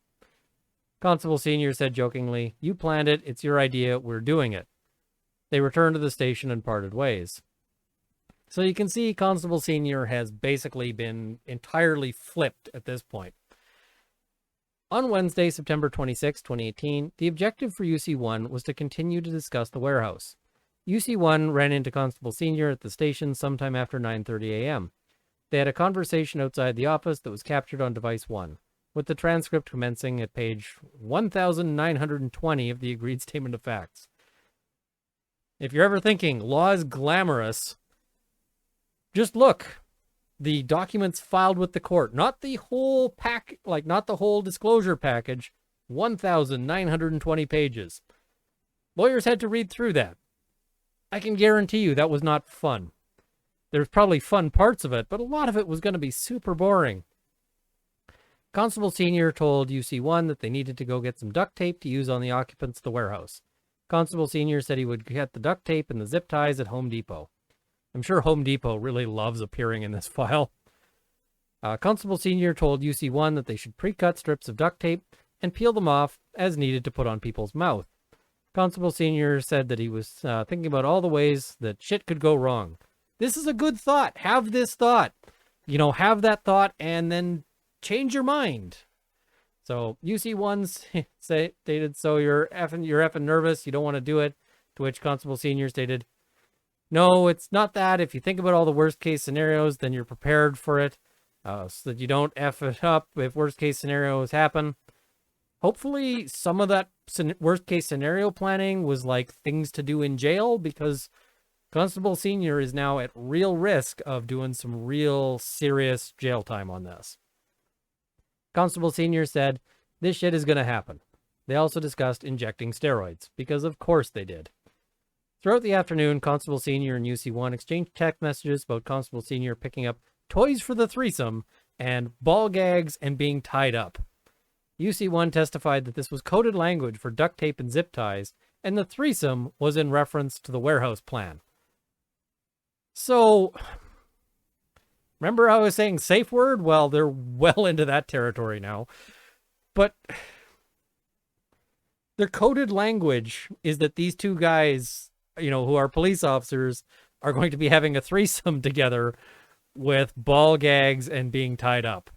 Constable Senior said jokingly, you planned it, it's your idea, we're doing it. They returned to the station and parted ways. So you can see Constable Senior has basically been entirely flipped at this point. On Wednesday, September 26, 2018, the objective for UC1 was to continue to discuss the warehouse. UC1 ran into Constable Senior at the station sometime after 9:30 a.m. They had a conversation outside the office that was captured on device 1, with the transcript commencing at page 1920 of the agreed statement of facts. If you're ever thinking law is glamorous, just look. The documents filed with the court, not the whole not the whole disclosure package, 1920 pages. Lawyers had to read through that. I can guarantee you that was not fun. There's probably fun parts of it, but a lot of it was going to be super boring. Constable Senior told UC1 that they needed to go get some duct tape to use on the occupants of the warehouse. Constable Senior said he would get the duct tape and the zip ties at Home Depot. I'm sure Home Depot really loves appearing in this file. Constable Senior told UC1 that they should pre-cut strips of duct tape and peel them off as needed to put on people's mouth. Constable Senior said that he was thinking about all the ways that shit could go wrong. This is a good thought. Have this thought. Have that thought and then change your mind. So UC1 stated, so you're effing nervous. You don't want to do it. To which Constable Senior stated, no, it's not that. If you think about all the worst case scenarios, then you're prepared for it. So that you don't F it up if worst case scenarios happen. Hopefully some of that worst case scenario planning was like things to do in jail, because Constable Senior is now at real risk of doing some real serious jail time on this. Constable Senior said, this shit is going to happen. They also discussed injecting steroids, because of course they did. Throughout the afternoon, Constable Senior and UC1 exchanged text messages about Constable Senior picking up toys for the threesome and ball gags and being tied up. UC1 testified that this was coded language for duct tape and zip ties, and the threesome was in reference to the warehouse plan. So, remember I was saying safe word? Well, they're well into that territory now. But their coded language is that these two guys, who are police officers, are going to be having a threesome together with ball gags and being tied up.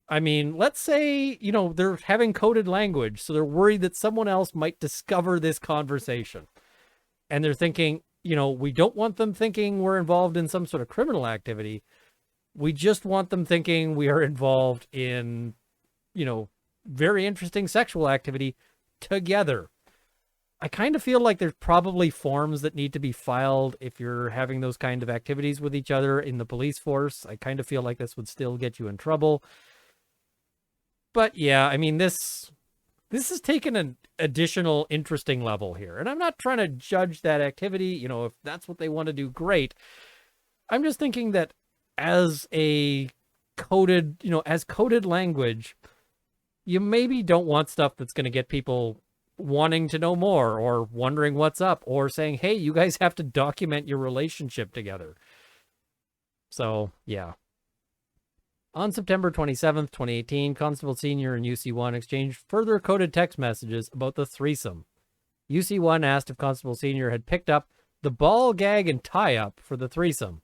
I mean, let's say, they're having coded language, so they're worried that someone else might discover this conversation. And they're thinking, we don't want them thinking we're involved in some sort of criminal activity. We just want them thinking we are involved in, very interesting sexual activity together. I kind of feel like there's probably forms that need to be filed if you're having those kind of activities with each other in the police force. I kind of feel like this would still get you in trouble. But yeah, I mean, this has taken an additional interesting level here. And I'm not trying to judge that activity. If that's what they want to do, great. I'm just thinking that as a coded, as coded language, you maybe don't want stuff that's going to get people wanting to know more or wondering what's up or saying, hey, you guys have to document your relationship together. So, yeah. On September 27th, 2018, Constable Senior and UC1 exchanged further coded text messages about the threesome. UC1 asked if Constable Senior had picked up the ball gag and tie-up for the threesome.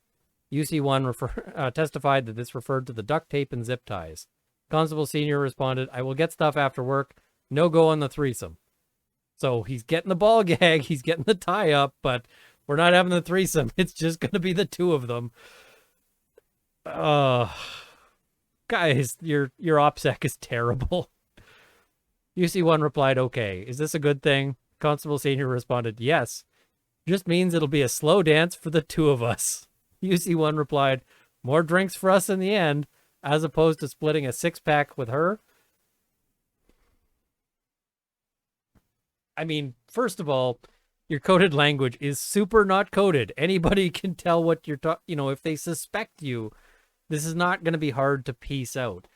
UC1 testified that this referred to the duct tape and zip ties. Constable Senior responded, I will get stuff after work. No go on the threesome. So he's getting the ball gag, he's getting the tie-up, but we're not having the threesome. It's just going to be the two of them. Guys, your OPSEC is terrible. UC1 replied, okay. Is this a good thing? Constable Senior responded, yes. Just means it'll be a slow dance for the two of us. UC1 replied, more drinks for us in the end, as opposed to splitting a six-pack with her. I mean, first of all, your coded language is super not coded. Anybody can tell what you're talking, if they suspect you, this is not going to be hard to piece out.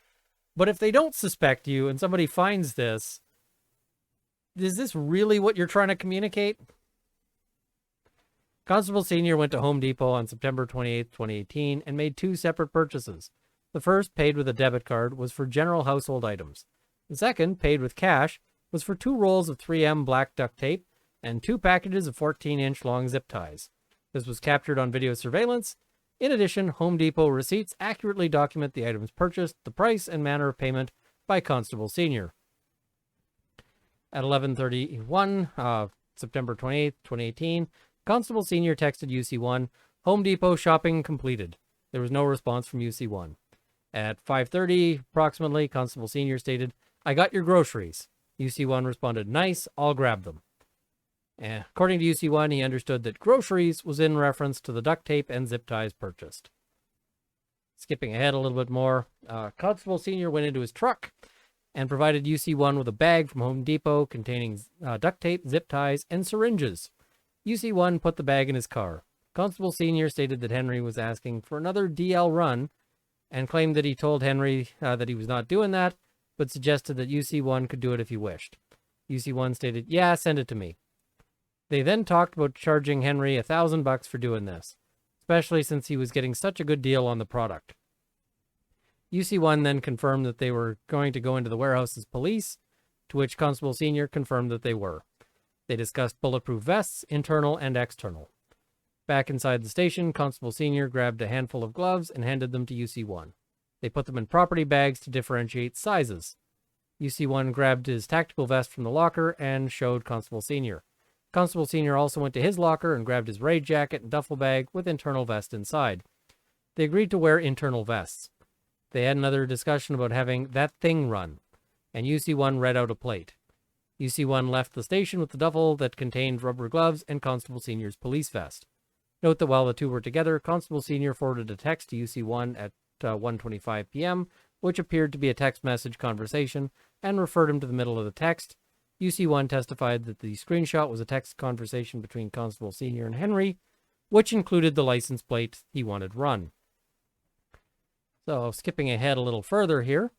But if they don't suspect you and somebody finds this, is this really what you're trying to communicate? Constable Senior went to Home Depot on September 28, 2018, and made two separate purchases. The first, paid with a debit card, was for general household items. The second, paid with cash, was for 2 rolls of 3M black duct tape and 2 packages of 14-inch long zip ties. This was captured on video surveillance. In addition, Home Depot receipts accurately document the items purchased, the price, and manner of payment by Constable Senior. At 11:31, September 28, 2018, Constable Senior texted UC1, Home Depot shopping completed. There was no response from UC1. At 5:30, approximately, Constable Senior stated, I got your groceries. UC1 responded, nice, I'll grab them. According to UC1, he understood that groceries was in reference to the duct tape and zip ties purchased. Skipping ahead a little bit more, Constable Senior went into his truck and provided UC1 with a bag from Home Depot containing duct tape, zip ties, and syringes. UC1 put the bag in his car. Constable Senior stated that Henry was asking for another DL run and claimed that he told Henry that he was not doing that, but suggested that UC1 could do it if he wished. UC1 stated, yeah, send it to me. They then talked about charging Henry $1,000 for doing this, especially since he was getting such a good deal on the product. UC1 then confirmed that they were going to go into the warehouse as police, to which Constable Senior confirmed that they were. They discussed bulletproof vests, internal and external. Back inside the station, Constable Senior grabbed a handful of gloves and handed them to UC1. They put them in property bags to differentiate sizes. UC1 grabbed his tactical vest from the locker and showed Constable Senior. Constable Senior also went to his locker and grabbed his raid jacket and duffel bag with internal vest inside. They agreed to wear internal vests. They had another discussion about having that thing run, and UC1 read out a plate. UC1 left the station with the duffel that contained rubber gloves and Constable Senior's police vest. Note that while the two were together, Constable Senior forwarded a text to UC1 at 1:25 p.m., which appeared to be a text message conversation, and referred him to the middle of the text. UC1 testified that the screenshot was a text conversation between Constable Senior and Henry, which included the license plate he wanted run. So, skipping ahead a little further here,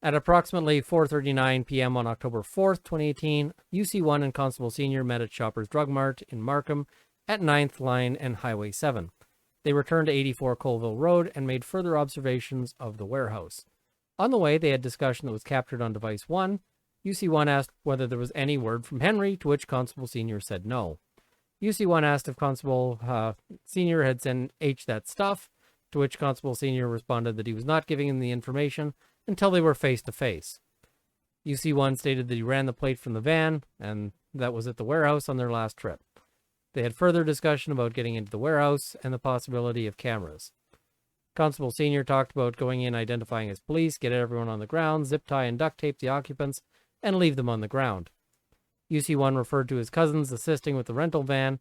at approximately 4:39 p.m. on October 4th, 2018, UC1 and Constable Senior met at Shoppers Drug Mart in Markham at 9th Line and Highway 7. They returned to 84 Colville Road and made further observations of the warehouse. On the way, they had discussion that was captured on device 1. UC1 asked whether there was any word from Henry, to which Constable Senior said no. UC1 asked if Constable Senior had sent H that stuff, to which Constable Senior responded that he was not giving him the information, until they were face to face. UC1 stated that he ran the plate from the van, and that was at the warehouse on their last trip. They had further discussion about getting into the warehouse and the possibility of cameras. Constable Senior talked about going in, identifying as police, get everyone on the ground, zip tie and duct tape the occupants, and leave them on the ground. UC1 referred to his cousins assisting with the rental van,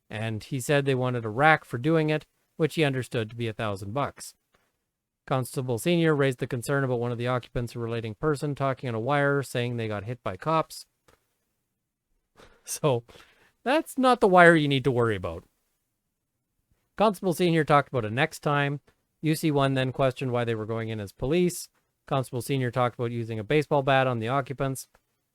and he said they wanted a rack for doing it, which he understood to be $1,000. Constable Senior raised the concern about one of the occupants, a relating person, talking on a wire, saying they got hit by cops. So, that's not the wire you need to worry about. Constable Senior talked about it next time. UC1 then questioned why they were going in as police. Constable Senior talked about using a baseball bat on the occupants.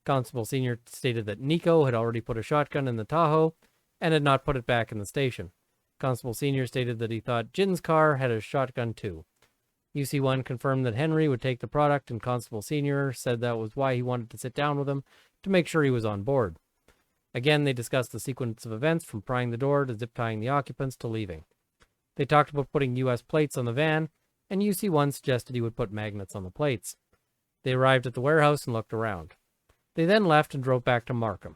Constable Senior stated that Nico had already put a shotgun in the Tahoe and had not put it back in the station. Constable Senior stated that he thought Jin's car had a shotgun too. UC1 confirmed that Henry would take the product, and Constable Senior said that was why he wanted to sit down with him, to make sure he was on board. Again, they discussed the sequence of events from prying the door to zip-tying the occupants to leaving. They talked about putting U.S. plates on the van, and UC1 suggested he would put magnets on the plates. They arrived at the warehouse and looked around. They then left and drove back to Markham.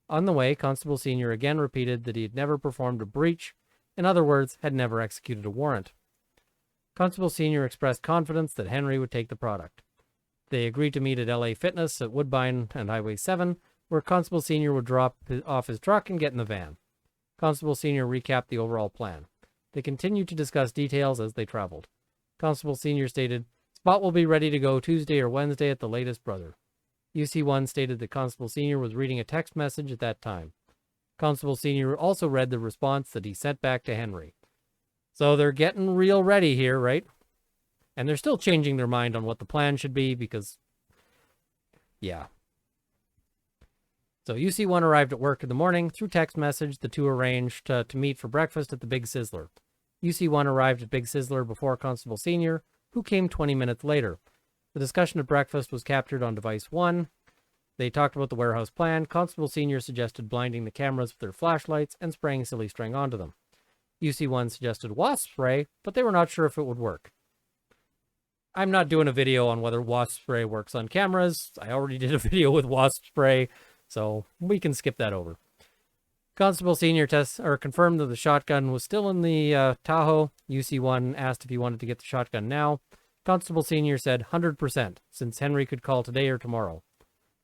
On the way, Constable Senior again repeated that he had never performed a breach, in other words, had never executed a warrant. Constable Senior expressed confidence that Henry would take the product. They agreed to meet at LA Fitness at Woodbine and Highway 7, where Constable Senior would drop off his truck and get in the van. Constable Senior recapped the overall plan. They continued to discuss details as they traveled. Constable Senior stated, "Spot will be ready to go Tuesday or Wednesday at the latest, brother." UC1 stated that Constable Senior was reading a text message at that time. Constable Senior also read the response that he sent back to Henry. So they're getting real ready here, right? And they're still changing their mind on what the plan should be because, yeah. So UC1 arrived at work in the morning. Through text message, the two arranged to meet for breakfast at the Big Sizzler. UC1 arrived at Big Sizzler before Constable Senior, who came 20 minutes later. The discussion at breakfast was captured on device 1. They talked about the warehouse plan. Constable Senior suggested blinding the cameras with their flashlights and spraying silly string onto them. UC1 suggested wasp spray, but they were not sure if it would work. I'm not doing a video on whether wasp spray works on cameras. I already did a video with wasp spray, so we can skip that over. Constable Senior confirmed that the shotgun was still in the Tahoe. UC1 asked if he wanted to get the shotgun now. Constable Senior said 100%, since Henry could call today or tomorrow.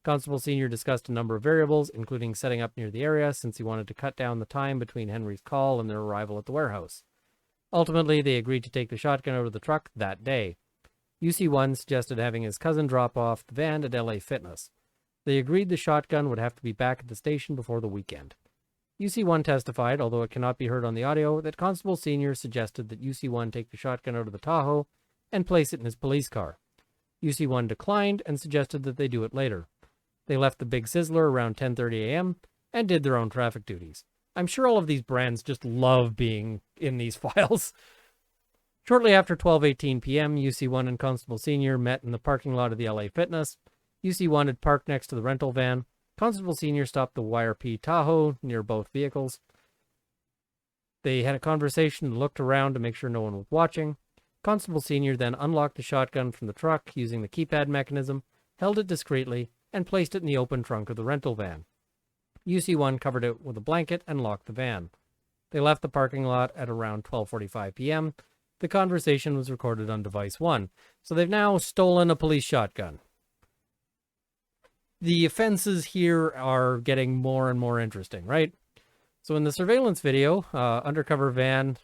Constable Senior discussed a number of variables, including setting up near the area, since he wanted to cut down the time between Henry's call and their arrival at the warehouse. Ultimately, they agreed to take the shotgun out of the truck that day. UC1 suggested having his cousin drop off the van at LA Fitness. They agreed the shotgun would have to be back at the station before the weekend. UC1 testified, although it cannot be heard on the audio, that Constable Senior suggested that UC1 take the shotgun out of the Tahoe and place it in his police car. UC1 declined and suggested that they do it later. They left the Big Sizzler around 10:30 a.m. and did their own traffic duties. I'm sure all of these brands just love being in these files. Shortly after 12:18 p.m., UC1 and Constable Senior met in the parking lot of the LA Fitness. UC1 had parked next to the rental van. Constable Senior stopped the YRP Tahoe near both vehicles. They had a conversation and looked around to make sure no one was watching. Constable Senior then unlocked the shotgun from the truck using the keypad mechanism, held it discreetly, and placed it in the open trunk of the rental van. UC1 covered it with a blanket and locked the van. They left the parking lot at around 12:45 p.m. The conversation was recorded on device 1. So they've now stolen a police shotgun. The offenses here are getting more and more interesting, right? So in the surveillance video, Undercover van,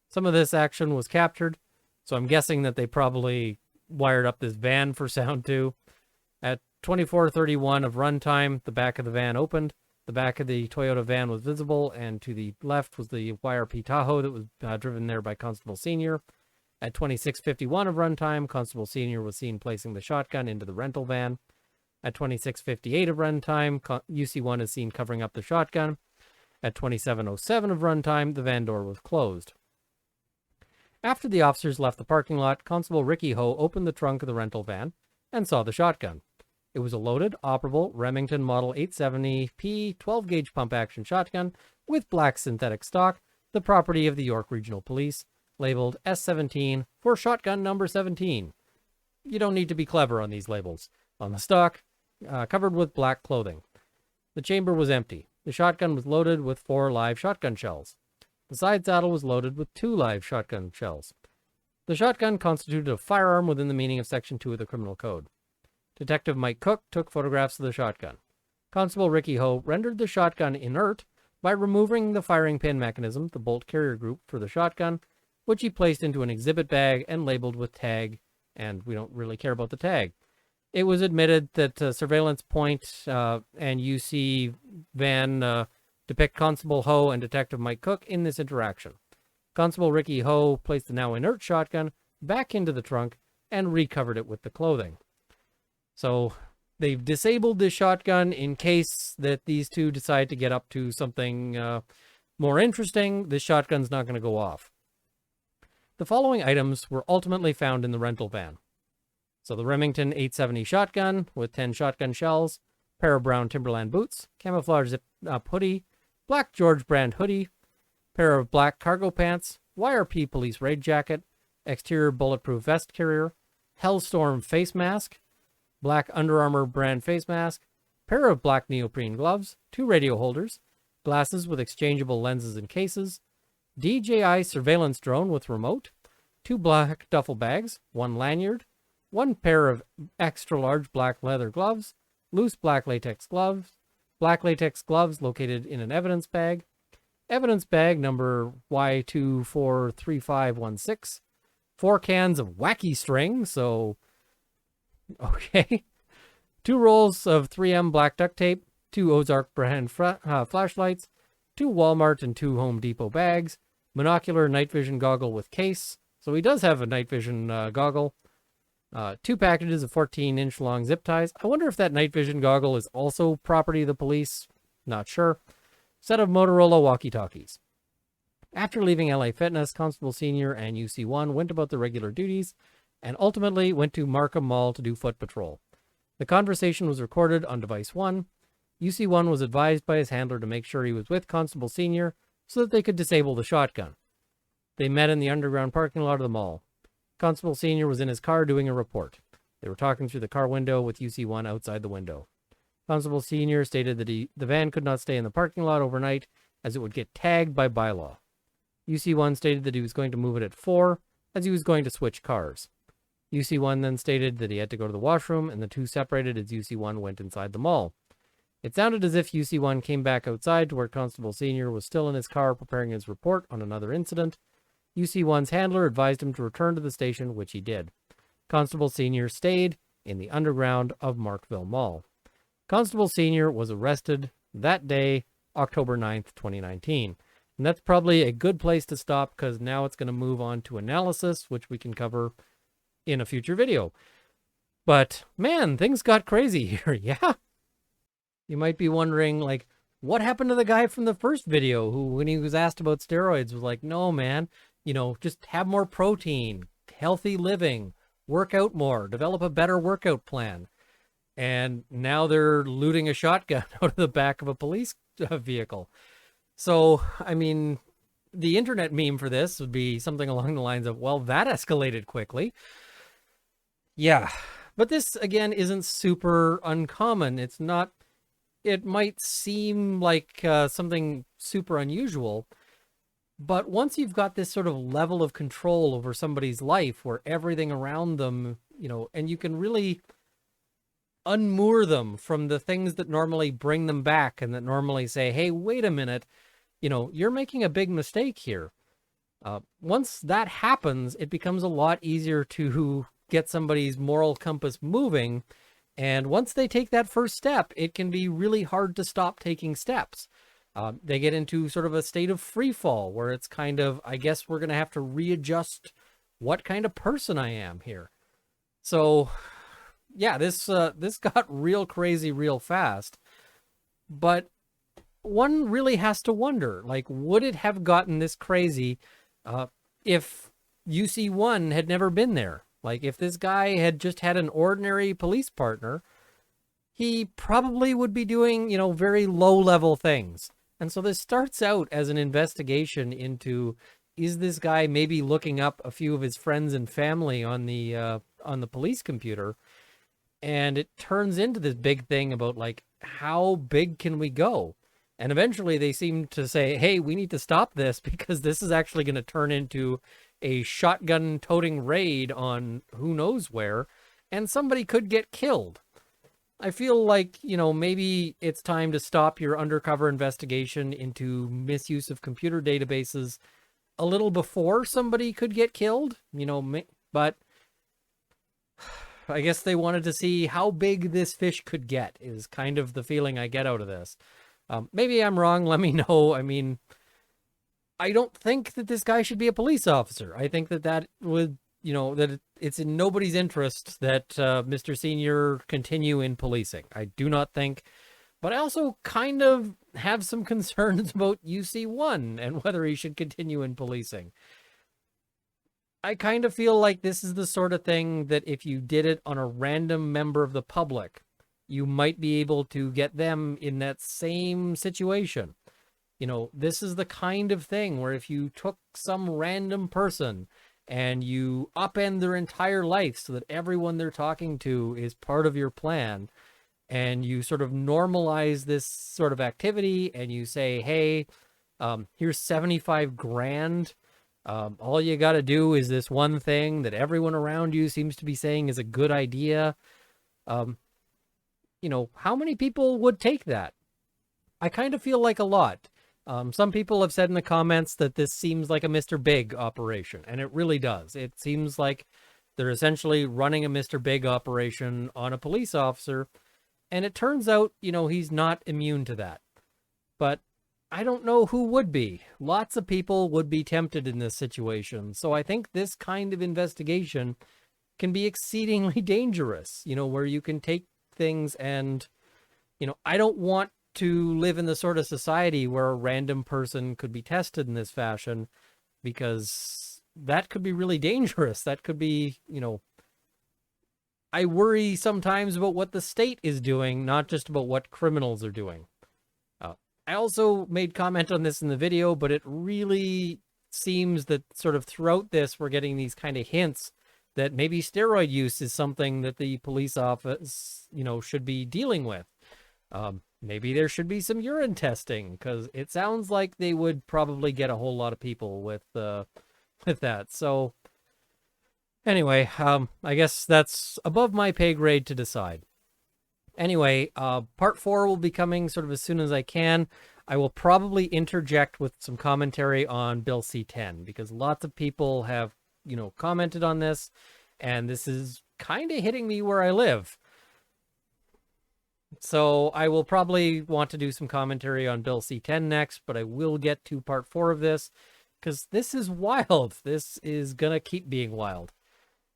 some of this action was captured. So I'm guessing that they probably wired up this van for sound too. At 24:31 of runtime, the back of the van opened. The back of the Toyota van was visible, and to the left was the YRP Tahoe that was driven there by Constable Senior. At 26:51 of runtime, Constable Senior was seen placing the shotgun into the rental van. At 26:58 of runtime, UC1 is seen covering up the shotgun. At 27:07 of runtime, the van door was closed. After the officers left the parking lot, Constable Ricky Ho opened the trunk of the rental van and saw the shotgun. It was a loaded, operable Remington Model 870P 12-gauge pump-action shotgun with black synthetic stock, the property of the York Regional Police, labeled S17 for shotgun number 17. you don't need to be clever on these labels. On the stock, covered with black clothing. The chamber was empty. The shotgun was loaded with 4 live shotgun shells. The side saddle was loaded with 2 live shotgun shells. The shotgun constituted a firearm within the meaning of Section 2 of the Criminal Code. Detective Mike Cook took photographs of the shotgun. Constable Ricky Ho rendered the shotgun inert by removing the firing pin mechanism, the bolt carrier group for the shotgun, which he placed into an exhibit bag and labeled with tag, and we don't really care about the tag. It was admitted that surveillance point and UC van depict Constable Ho and Detective Mike Cook in this interaction. Constable Ricky Ho placed the now inert shotgun back into the trunk and recovered it with the clothing. So they've disabled this shotgun in case that these two decide to get up to something more interesting. This shotgun's not going to go off. The following items were ultimately found in the rental van. So the Remington 870 shotgun with 10 shotgun shells, pair of brown Timberland boots, camouflage zip-up hoodie, black George brand hoodie, pair of black cargo pants, YRP police raid jacket, exterior bulletproof vest carrier, Hellstorm face mask, black Under Armour brand face mask, pair of black neoprene gloves, 2 radio holders, glasses with exchangeable lenses and cases, DJI surveillance drone with remote, 2 black duffel bags, 1 lanyard, 1 pair of extra large black leather gloves, loose black latex gloves located in an evidence bag number Y243516, 4 cans of wacky string, so okay, 2 rolls of 3M black duct tape, 2 Ozark brand flashlights, 2 Walmart and 2 Home Depot bags, monocular night vision goggle with case, so he does have a night vision goggle, 2 packages of 14-inch long zip ties. I wonder if that night vision goggle is also property of the police. Not sure. Set of Motorola walkie-talkies. After leaving LA Fitness, Constable Senior and UC1 went about their regular duties and ultimately went to Markham Mall to do foot patrol. The conversation was recorded on device 1. UC1 was advised by his handler to make sure he was with Constable Senior so that they could disable the shotgun. They met in the underground parking lot of the mall. Constable Senior was in his car doing a report. They were talking through the car window with UC1 outside the window. Constable Senior stated that the van could not stay in the parking lot overnight as it would get tagged by bylaw. UC1 stated that he was going to move it at 4 as he was going to switch cars. UC1 then stated that he had to go to the washroom and the two separated as UC1 went inside the mall. It sounded as if UC1 came back outside to where Constable Senior was still in his car preparing his report on another incident. UC1's handler advised him to return to the station, which he did. Constable Senior stayed in the underground of Markville Mall. Constable Senior was arrested that day, October 9th, 2019. And that's probably a good place to stop because now it's going to move on to analysis, which we can cover in a future video. But man, things got crazy here, yeah? You might be wondering, like, what happened to the guy from the first video who, when he was asked about steroids, was like, no, man, just have more protein, healthy living, work out more, develop a better workout plan. And now they're looting a shotgun out of the back of a police vehicle. So, I mean, the internet meme for this would be something along the lines of, well, that escalated quickly. Yeah, but this, again, isn't super uncommon. It's not, it might seem like something super unusual, but once you've got this sort of level of control over somebody's life where everything around them, and you can really unmoor them from the things that normally bring them back and that normally say, hey, wait a minute, you're making a big mistake here. Once that happens, it becomes a lot easier to get somebody's moral compass moving. And once they take that first step, it can be really hard to stop taking steps. They get into sort of a state of free fall where it's kind of, I guess we're going to have to readjust what kind of person I am here. So yeah, this got real crazy real fast, but one really has to wonder, like, would it have gotten this crazy if UC1 had never been there? Like, if this guy had just had an ordinary police partner, he probably would be doing, very low-level things. And so this starts out as an investigation into, is this guy maybe looking up a few of his friends and family on the on the police computer, and it turns into this big thing about like how big can we go? And eventually they seem to say, hey, we need to stop this because this is actually going to turn into a shotgun toting raid on who knows where, and somebody could get killed. I feel like, maybe it's time to stop your undercover investigation into misuse of computer databases a little before somebody could get killed, but I guess they wanted to see how big this fish could get, is kind of the feeling I get out of this. Maybe I'm wrong. Let me know. I mean, I don't think that this guy should be a police officer. I think that would, that it's in nobody's interest that Mr. Senior continue in policing. I do not think, but I also kind of have some concerns about UC1 and whether he should continue in policing. I kind of feel like this is the sort of thing that if you did it on a random member of the public, you might be able to get them in that same situation. This is the kind of thing where if you took some random person and you upend their entire life so that everyone they're talking to is part of your plan, and you sort of normalize this sort of activity and you say, hey, here's 75 grand. All you got to do is this one thing that everyone around you seems to be saying is a good idea. How many people would take that? I kind of feel like a lot. Some people have said in the comments that this seems like a Mr. Big operation, and it really does. It seems like they're essentially running a Mr. Big operation on a police officer, and it turns out, he's not immune to that. But I don't know who would be. Lots of people would be tempted in this situation, so I think this kind of investigation can be exceedingly dangerous, where you can take things and, I don't want to live in the sort of society where a random person could be tested in this fashion, because that could be really dangerous. That could be, I worry sometimes about what the state is doing, not just about what criminals are doing. I also made comment on this in the video, but it really seems that sort of throughout this, we're getting these kind of hints that maybe steroid use is something that the police office, should be dealing with. Maybe there should be some urine testing, because it sounds like they would probably get a whole lot of people with that. So anyway, I guess that's above my pay grade to decide. Anyway, part 4 will be coming sort of as soon as I can. I will probably interject with some commentary on Bill C-10, because lots of people have, commented on this, and this is kind of hitting me where I live. So I will probably want to do some commentary on Bill C-10 next, but I will get to part 4 of this, because this is wild. This is gonna keep being wild.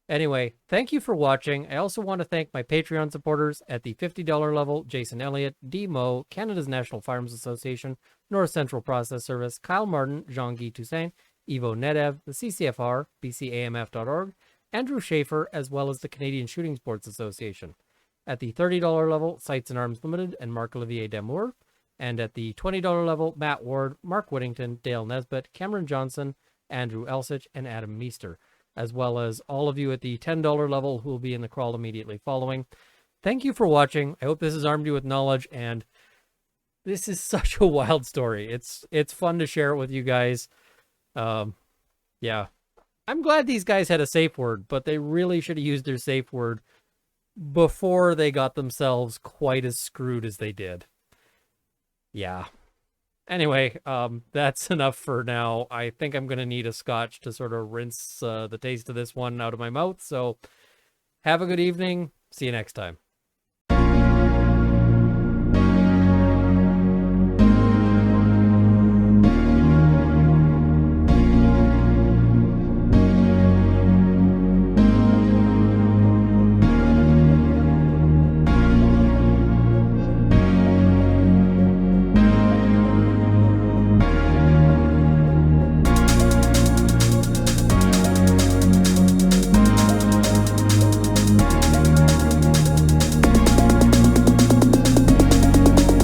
Anyway, thank you for watching. I also want to thank my Patreon supporters at the $50 level: Jason Elliott, D-Mo, Canada's National Farms Association, North Central Process Service, Kyle Martin, Jean-Guy Toussaint, Ivo Nedev, the CCFR, bcamf.org, Andrew Schaefer, as well as the Canadian Shooting Sports Association. At the $30 level, Sights and Arms Limited and Marc-Olivier Damour. And at the $20 level, Matt Ward, Mark Whittington, Dale Nesbitt, Cameron Johnson, Andrew Elsich, and Adam Meester, as well as all of you at the $10 level who will be in the crawl immediately following. Thank you for watching. I hope this has armed you with knowledge, and this is such a wild story. It's fun to share it with you guys. Yeah. I'm glad these guys had a safe word, but they really should have used their safe word before they got themselves quite as screwed as they did. Yeah. Anyway, that's enough for now. I think I'm going to need a scotch to sort of rinse the taste of this one out of my mouth. So have a good evening. See you next time.